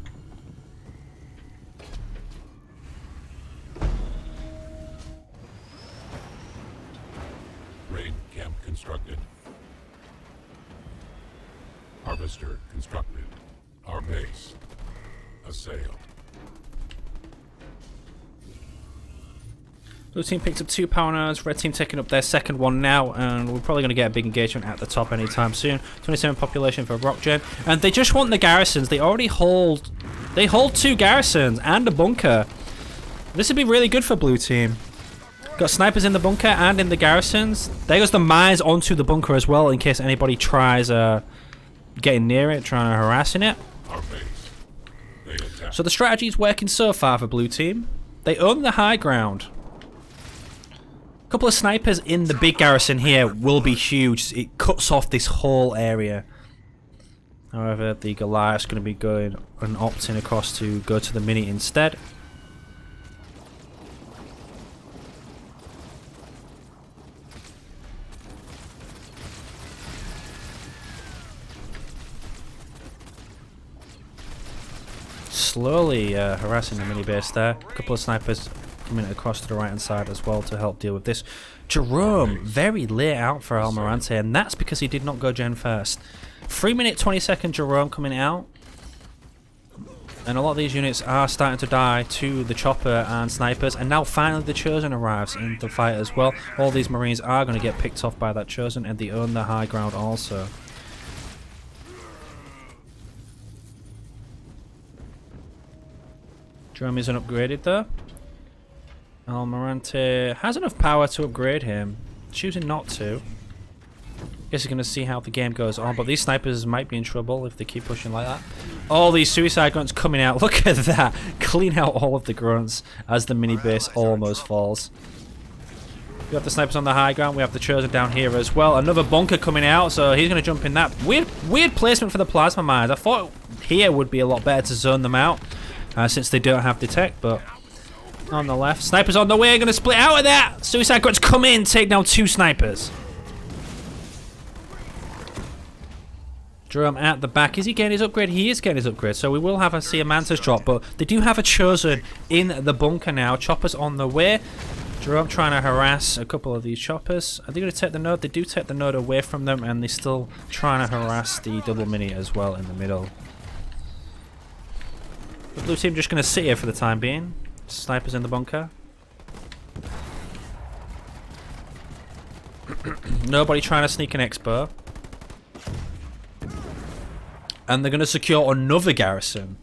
Raid camp constructed. Harvester constructed. Our base. Assail. Blue team picked up 2 power nodes, red team taking up their second one now, and we're probably going to get a big engagement at the top anytime soon. 27 population for Rockgen, and they just want the garrisons. They already hold, 2 garrisons and a bunker. This would be really good for blue team. Got snipers in the bunker and in the garrisons. There goes the mines onto the bunker as well, in case anybody tries getting near it, trying to harassing it. Our base. They attack. So the strategy is working so far for blue team. They own the high ground. A couple of snipers in the big garrison here will be huge. It cuts off this whole area. However, the Goliath's going to be going and opting across to go to the mini instead. Slowly harassing the mini base there. A couple of snipers coming across to the right hand side as well to help deal with this. Jerome very late out for Almirante, and that's because he did not go gen first. 3-minute 20-second Jerome coming out, and a lot of these units are starting to die to the chopper and snipers, and now finally the Chosen arrives in the fight as well. All these Marines are going to get picked off by that Chosen, and they own the high ground also. Jerome isn't upgraded though. Almirante has enough power to upgrade him, choosing not to. Guess he's going to see how the game goes on, but these snipers might be in trouble if they keep pushing like that. All these suicide grunts coming out. Look at that. Clean out all of the grunts as the mini base almost falls. We have the snipers on the high ground. We have the Chosen down here as well. Another bunker coming out, so he's going to jump in that. Weird placement for the plasma mines. I thought here would be a lot better to zone them out since they don't have detect, but on the left. Snipers on the way, going to split out of that. Suicide grunts come in, take down 2 snipers. Jerome at the back. Is he getting his upgrade? He is getting his upgrade, so we will have a see a Mantis drop, but they do have a Chosen in the bunker now. Choppers on the way. Jerome trying to harass a couple of these choppers. Are they going to take the node? They do take the node away from them, and they're still trying to harass the double mini as well in the middle. The blue team just going to sit here for the time being. Snipers in the bunker. Nobody trying to sneak an expo. And they're going to secure another garrison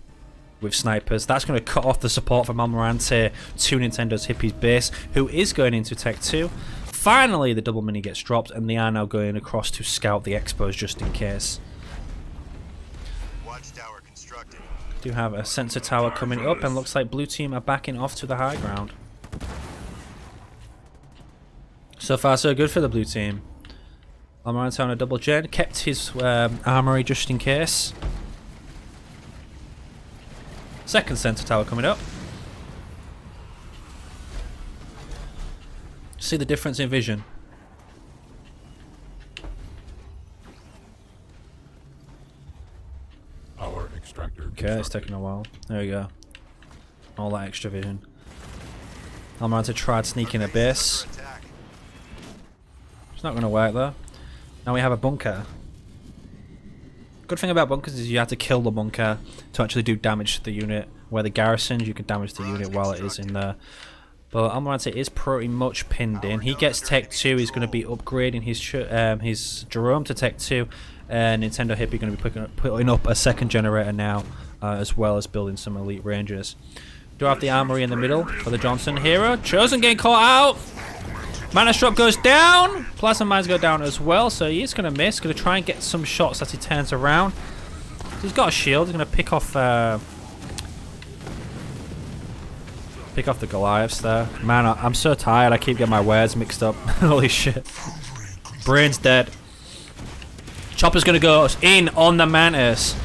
with snipers. That's going to cut off the support from Almirante to Nintendo's Hippies base, who is going into Tech 2. Finally, the double mini gets dropped, and they are now going across to scout the expos just in case. Watchtower constructed. Do have a sensor tower coming up, and looks like blue team are backing off to the high ground. So far so good for the blue team. Almirante on a double gen, kept his armory just in case. Second sensor tower coming up. See the difference in vision. Our extractor. Okay, it's taking a while. There we go. All that extra vision. Almirante tried sneaking a base. Attack. It's not going to work though. Now we have a bunker. Good thing about bunkers is you have to kill the bunker to actually do damage to the unit. Where the garrisons, you can damage the unit while it is in there. But Almirante is pretty much pinned in. He gets Tech 2. He's going to be upgrading his Jerome to Tech 2. Nintendo Hippie going to be putting up a second generator now, as well as building some elite rangers. Do have the armory in the middle for the Johnson hero. Chosen getting caught out. Mana drop goes down. Plasma mines go down as well, so he's going to miss. Going to try and get some shots as he turns around. He's got a shield. He's going to pick off the Goliaths there. Man, I'm so tired. I keep getting my words mixed up. Holy shit. Brain's dead. Chopper's going to go in on the Mantis.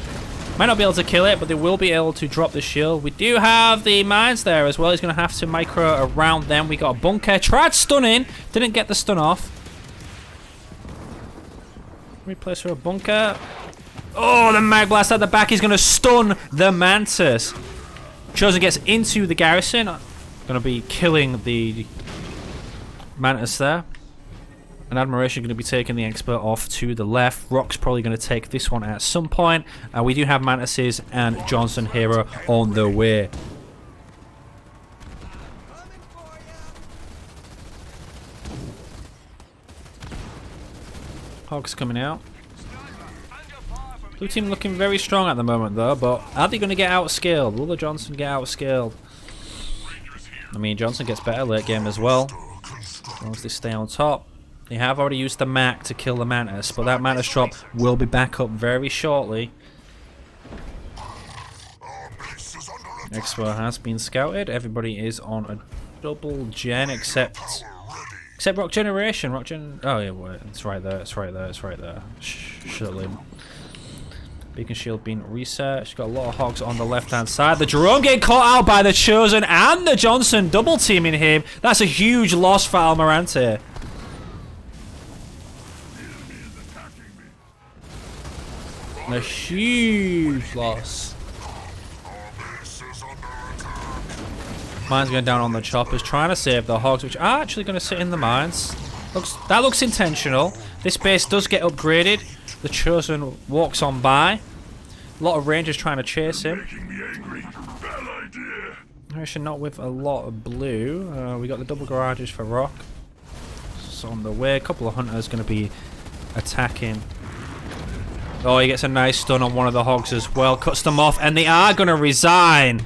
Might not be able to kill it, but they will be able to drop the shield. We do have the mines there as well. He's going to have to micro around them. We got a bunker. Tried stunning. Didn't get the stun off. Replace for a bunker. Oh, the mag blast at the back is going to stun the Mantis. Chosen gets into the garrison. Going to be killing the Mantis there. And Admiration going to be taking the expert off to the left. Rock's probably going to take this one at some point. We do have Mantises and Johnson Hero on the way. Hogs coming out. Blue team looking very strong at the moment though, but are they going to get outscaled? Will the Johnson get outscaled? I mean, Johnson gets better late game as well, as long as they stay on top. They have already used the Mac to kill the Mantis, but that Mantis drop will be back up very shortly. Expo has been scouted. Everybody is on a double gen except Rock Generation. Oh yeah, wait, it's right there. It's right there. It's right there. Surely. Beacon shield being reset. She's got a lot of hogs on the left-hand side. The Jerome getting caught out by the Chosen and the Johnson double teaming him. That's a huge loss for Almirante. A huge loss. Mines going down on the choppers, trying to save the hogs, which are actually going to sit in the mines. That looks intentional. This base does get upgraded. The Chosen walks on by. A lot of Rangers trying to chase him. Actually, not with a lot of blue. We got the double garages for Rock. It's on the way. A couple of Hunters going to be attacking. Oh, he gets a nice stun on one of the hogs as well. Cuts them off, and they are going to resign.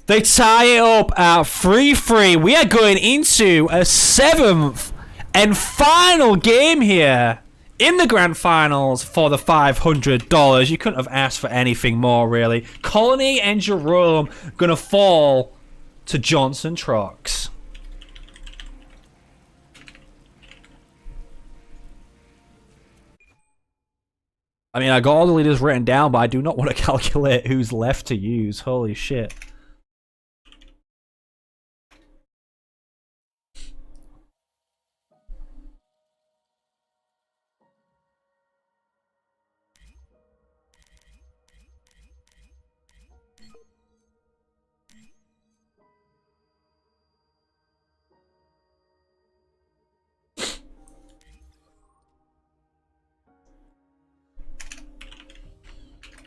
They tie it up at 3-3. We are going into a 7th and final game here in the grand finals for the $500. You couldn't have asked for anything more, really. Colony and Jerome going to fall to Johnson Trucks. I mean, I got all the leaders written down, but I do not want to calculate who's left to use. Holy shit.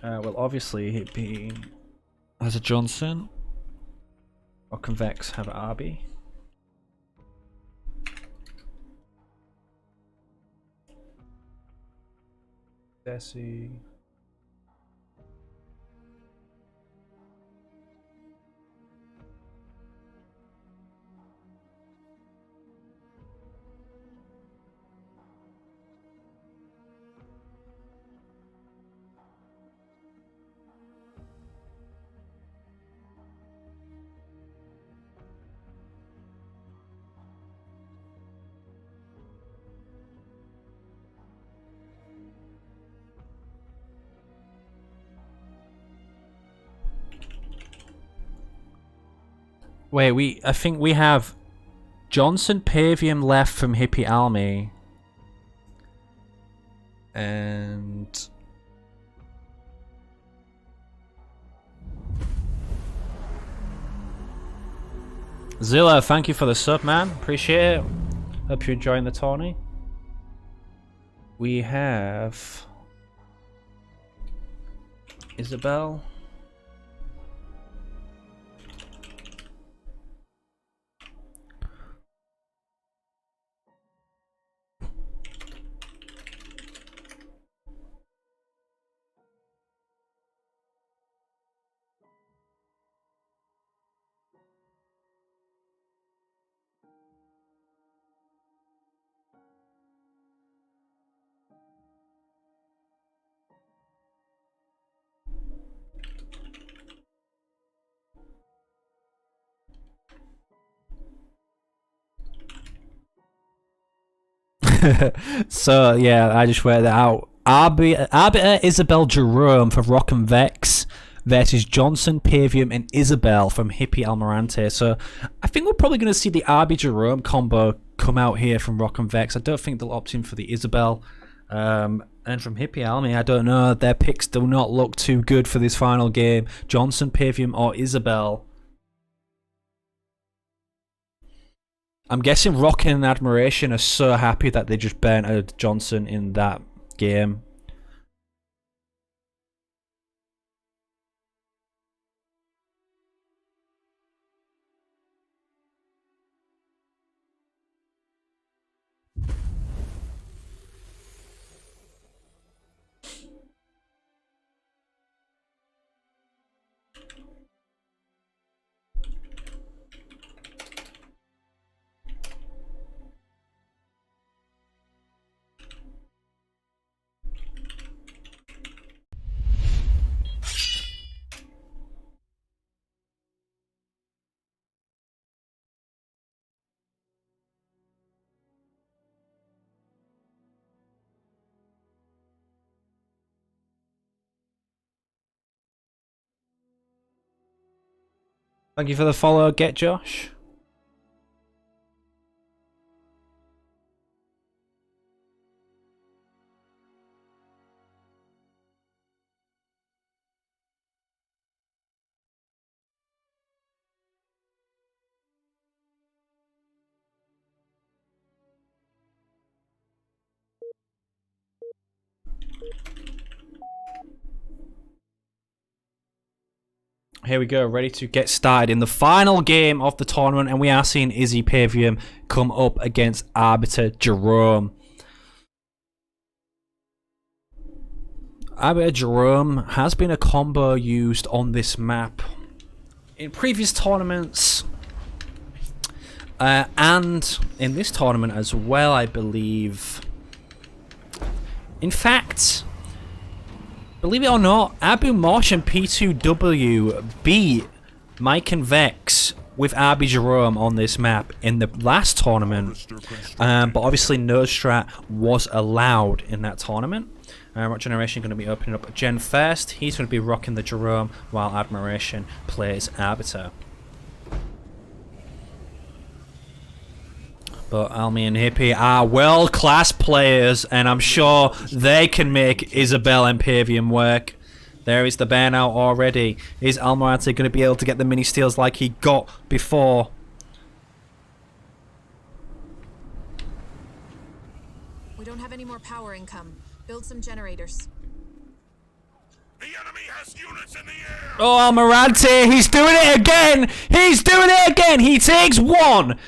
Well, obviously, it being as a Johnson or Convex have Arby. Desi. Wait, I think we have Johnson Pavium left from Hippie Army. And Zilla, thank you for the sub, man. Appreciate it. Hope you're enjoying the tourney. We have Isabel. So yeah, I just worked that out. Arbiter Isabel Jerome for Rock and Vex versus Johnson, Pavium, and Isabel from Hippie Almirante. So I think we're probably going to see the Arby Jerome combo come out here from Rock and Vex. I don't think they'll opt in for the Isabel. And from Hippie Almy, I don't know. Their picks do not look too good for this final game. Johnson, Pavium, or Isabel. I'm guessing Rock and Admiration are so happy that they just burnt a Johnson in that game. Thank you for the follow, Get Josh. Here we go, ready to get started in the final game of the tournament, and we are seeing Izzy Pavium come up against Arbiter Jerome. Arbiter Jerome has been a combo used on this map in previous tournaments, and in this tournament as well, I believe. In fact, believe it or not, Abu Mosh and P2W beat Mike and Vex with Arby Jerome on this map in the last tournament. But obviously no strat was allowed in that tournament. Rock Generation going to be opening up Gen first. He's going to be rocking the Jerome while Admiration plays Arbiter. But Almy and Hippie are world-class players, and I'm sure they can make Isabel and Pavium work. There is the burnout already. Is Almirante going to be able to get the mini-steals like he got before? We don't have any more power income. Build some generators. The enemy has units in the air! Oh, Almirante, he's doing it again! He's doing it again! He takes one!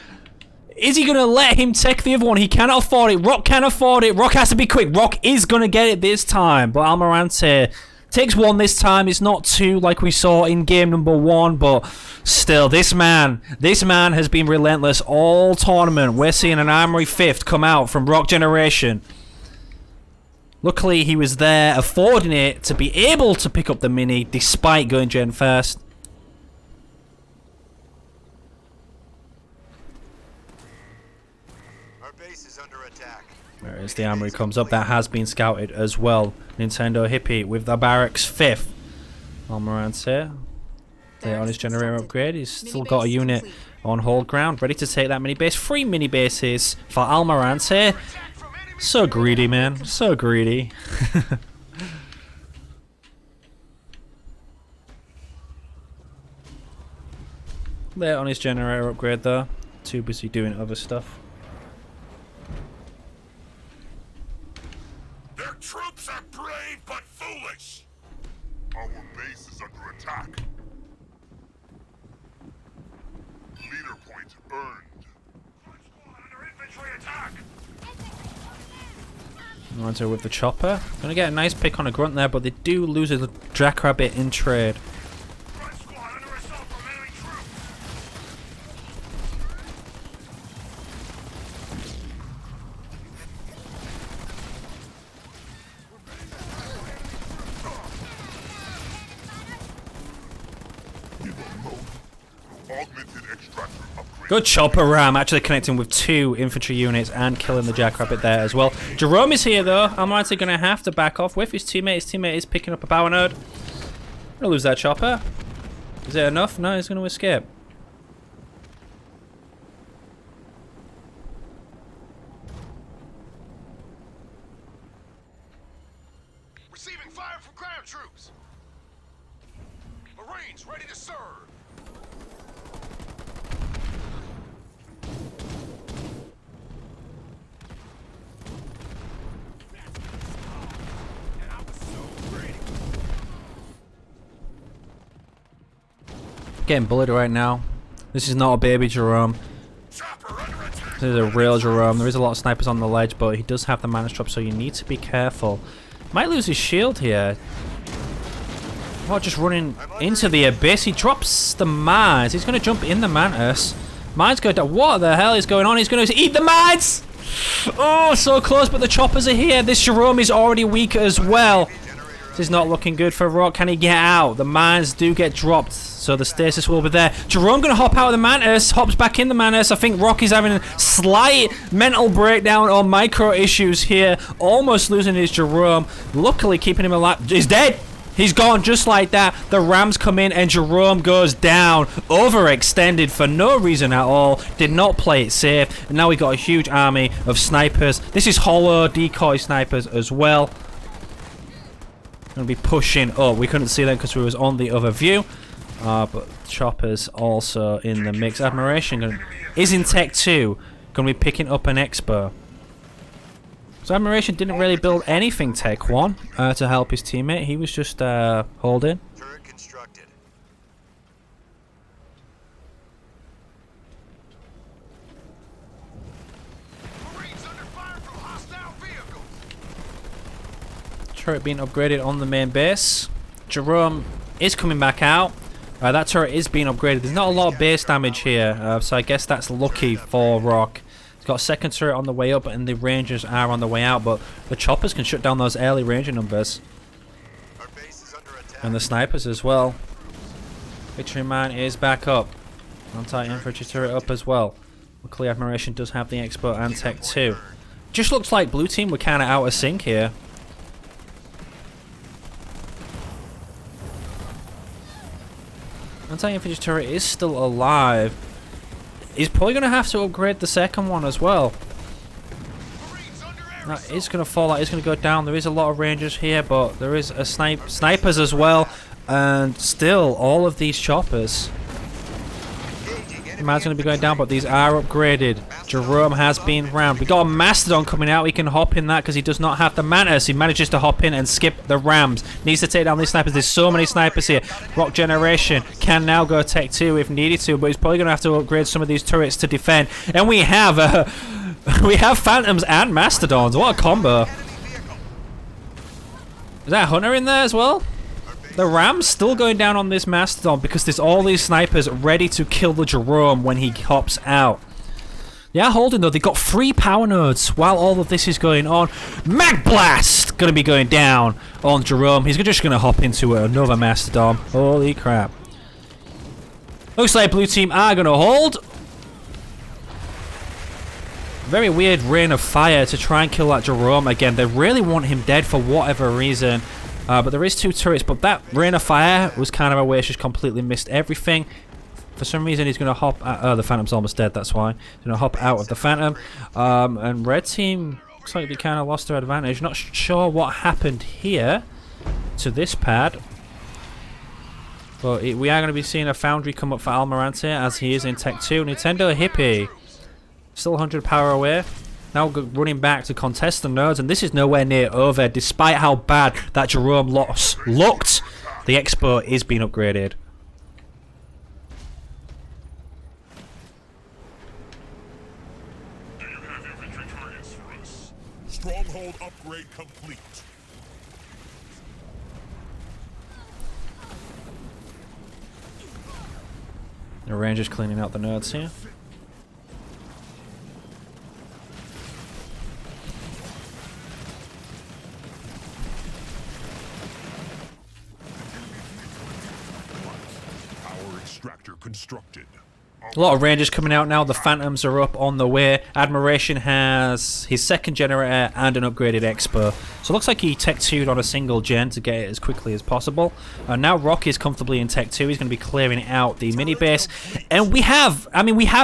Is he going to let him take the other one? He cannot afford it. Rock can't afford it. Rock has to be quick. Rock is going to get it this time. But Almirante takes one this time. It's not two like we saw in game number one. But still, this man has been relentless all tournament. We're seeing an Armory 5th come out from Rock Generation. Luckily, he was there affording it to be able to pick up the mini despite going Gen first. Whereas the Armory comes up, that has been scouted as well. Nintendo Hippie with the Barracks 5th. Almirante there on his generator upgrade. He's still got a unit on hold ground, ready to take that mini base. 3 mini bases for Almirante. So greedy, man. So greedy. There on his generator upgrade though. Too busy doing other stuff. Their troops are brave but foolish! Our base is under attack. Leader point earned. Front squad under infantry attack! Almirante with the chopper. Gonna get a nice pick on a grunt there, but they do lose a jackrabbit in trade. Front squad under assault from enemy troops! Augmented extractor upgrade. Good chopper ram, actually connecting with 2 infantry units and killing the jackrabbit there as well. Jerome is here though. Almighty going to have to back off with his teammate. His teammate is picking up a power node. Gonna lose that chopper. Is it enough? No, he's going to escape. Receiving fire from ground troops. Marines ready to serve. Getting bullied right now. This is not a baby Jerome. Chopper under attack. This is a real Jerome. There is a lot of snipers on the ledge, but he does have the mana drop, so you need to be careful. Might lose his shield here. What, just running into the abyss? He drops the mines. He's going to jump in the mantis. Mines go down. What the hell is going on? He's going to eat the mines! Oh, so close, but the choppers are here. This Jerome is already weak as well. This is not looking good for Rock. Can he get out? The mines do get dropped, so the stasis will be there. Jerome going to hop out of the mantis, hops back in the mantis. I think Rock is having a slight mental breakdown or micro issues here, almost losing his Jerome. Luckily keeping him alive. He's dead. He's gone just like that. The Rams come in and Jerome goes down. Overextended for no reason at all. Did not play it safe. And now we got a huge army of snipers. This is hollow decoy snipers as well. Going to be pushing up. We couldn't see them because we was on the other view. But Chopper's also in the mix. Admiration is in Tech 2. Going to be picking up an Expo. So Admiration didn't really build anything Tech 1 to help his teammate. He was just holding. Turret constructed. Marines under fire from hostile vehicles. Turret being upgraded on the main base. Jerome is coming back out. That turret is being upgraded. There's not a lot of base damage here, so I guess that's lucky for Rock. He's got a second turret on the way up, and the Rangers are on the way out, but the choppers can shut down those early Ranger numbers. Our base is under attack. And the snipers as well. Victory Man is back up. Anti-infantry turret up as well. Luckily Admiration does have the Expo and Tech 2. Just looks like blue team were kind of out of sync here. Anti-infantry turret is still alive. He's probably going to have to upgrade the second one as well. That is going to fall out. It's going to go down. There is a lot of Rangers here, but there is a snipers as well. And still, all of these choppers. The man's going to be going down, but these are upgraded. Jerome has been rammed. We got a Mastodon coming out. He can hop in that because he does not have the Mantis. He manages to hop in and skip the Rams. Needs to take down these snipers. There's so many snipers here. Rock Generation can now go Tech 2 if needed to, but he's probably going to have to upgrade some of these turrets to defend. And we have Phantoms and Mastodons. What a combo. Is that Hunter in there as well? The Ram's still going down on this Mastodon because there's all these snipers ready to kill the Jerome when he hops out. They are holding though. They got 3 power nodes while all of this is going on. Mag Blast going to be going down on Jerome. He's just going to hop into another Mastodon. Holy crap. Looks like blue team are going to hold. Very weird rain of fire to try and kill that Jerome again. They really want him dead for whatever reason. But there is 2 turrets, but that rain of fire was kind of a waste. Just completely missed everything. For some reason, he's going to hop out. Oh, the Phantom's almost dead, that's why. He's going to hop out of the Phantom. And red team looks like they kind of lost their advantage. Not sure what happened here to this pad. But we are going to be seeing a Foundry come up for Almirante as he is in Tech 2. Nintendo Hippie. Still 100 power away. Now running back to contest the nodes, and this is nowhere near over. Despite how bad that Jerome loss looked, the Expo is being upgraded. Do you have infantry targets for us? Stronghold upgrade complete. The Rangers cleaning out the nodes here. Power extractor extractor constructed. A lot of Rangers coming out now. The Phantoms are up on the way. Admiration has his second generator and an upgraded Expo. So it looks like he Tech 2'd on a single gen to get it as quickly as possible. Now Rock is comfortably in Tech 2. He's going to be clearing out the mini base. And we have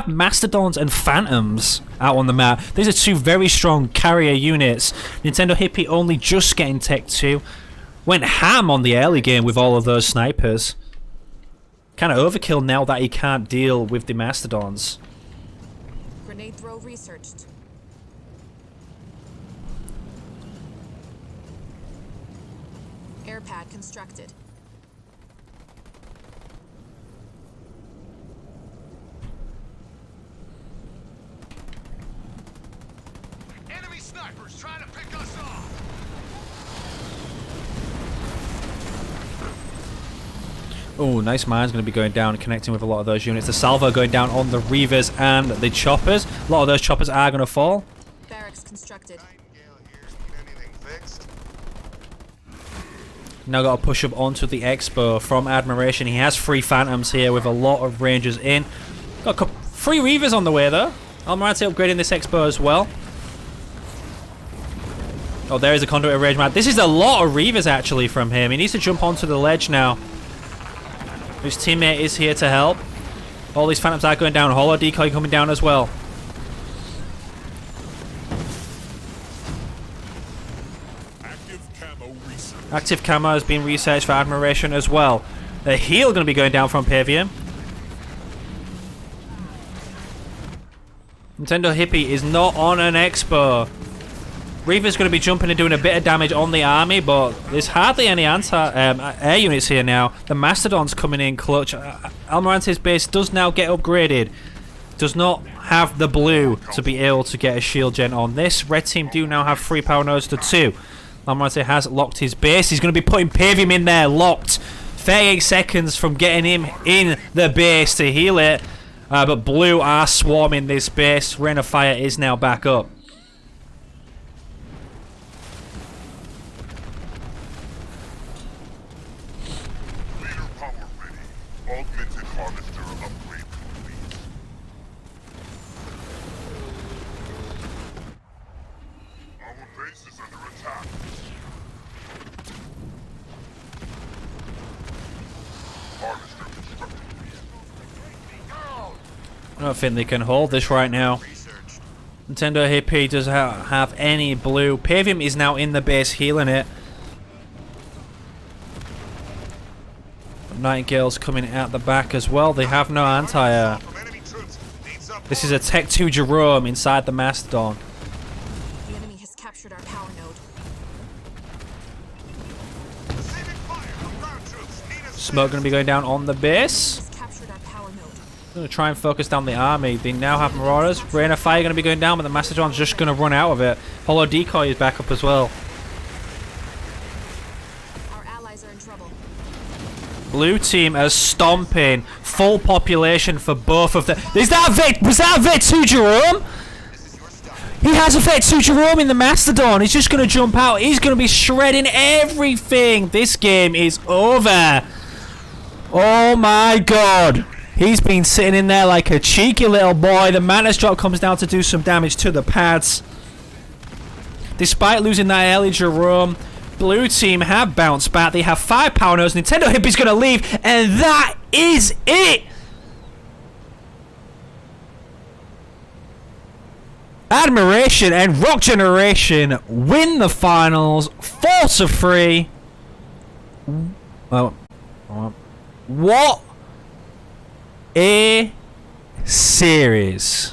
Mastodons and Phantoms out on the map. These are two very strong carrier units. Nintendo Hippie only just getting Tech 2. Went ham on the early game with all of those snipers. Kind of overkill now that he can't deal with the Mastodons. Grenade throw researched. Air pad constructed. Enemy snipers trying to pick us off. Oh, nice mine's going to be going down and connecting with a lot of those units. The salvo going down on the Reavers and the choppers. A lot of those choppers are going to fall. Barracks constructed. Nightingale here. Need anything fixed? Now got to push up onto the Expo from Admiration. He has 3 Phantoms here with a lot of Rangers in. Got a couple, 3 Reavers on the way though. Almirante upgrading this Expo as well. Oh, there is a conduit of rage map. This is a lot of Reavers actually from him. He needs to jump onto the ledge now. His teammate is here to help. All these Phantoms are going down. Holo decoy coming down as well. Active camo has been researched for Admiration as well. The heal going to be going down from Pavium. Nintendo Hippie is not on an Expo. Reaver's going to be jumping and doing a bit of damage on the army, but there's hardly any air units here now. The Mastodon's coming in clutch. Almirante's base does now get upgraded. Does not have the blue to be able to get a shield gen on this. Red team do now have 3 power nodes to 2. Almirante has locked his base. He's going to be putting Pavium in there, locked. 38 seconds from getting him in the base to heal it. But blue are swarming this base. Rain of Fire is now back up. Augmented harvester upgrade complete. Our base is under attack. Harvester constructed. I don't think they can hold this right now. Nintendo Hippie does have any blue. Pavium is now in the base healing it. Nightingale's coming out the back as well. They have no anti-air. This is a Tech 2 Jerome inside the Mastodon. The enemy has captured our power node. Smoke going to be going down on the base. Has captured our power node. Going to try and focus down the army. They now have Marauders. Rain of Fire going to be going down, but the Mastodon's just going to run out of it. Holo Decoy is back up as well. Our allies are in trouble. Blue team are stomping. Full population for both of them. Was that Vet 2 Jerome? He has a Vet 2 Jerome in the Mastodon. He's just going to jump out. He's going to be shredding everything. This game is over. Oh my god. He's been sitting in there like a cheeky little boy. The Mantis drop comes down to do some damage to the pads. Despite losing that early Jerome, Blue team have bounced back. They have 5 power nodes. Nintendo Hippie's going to leave, and that is it. Admiration and Rock Generation win the finals 4-3. Oh, what a series.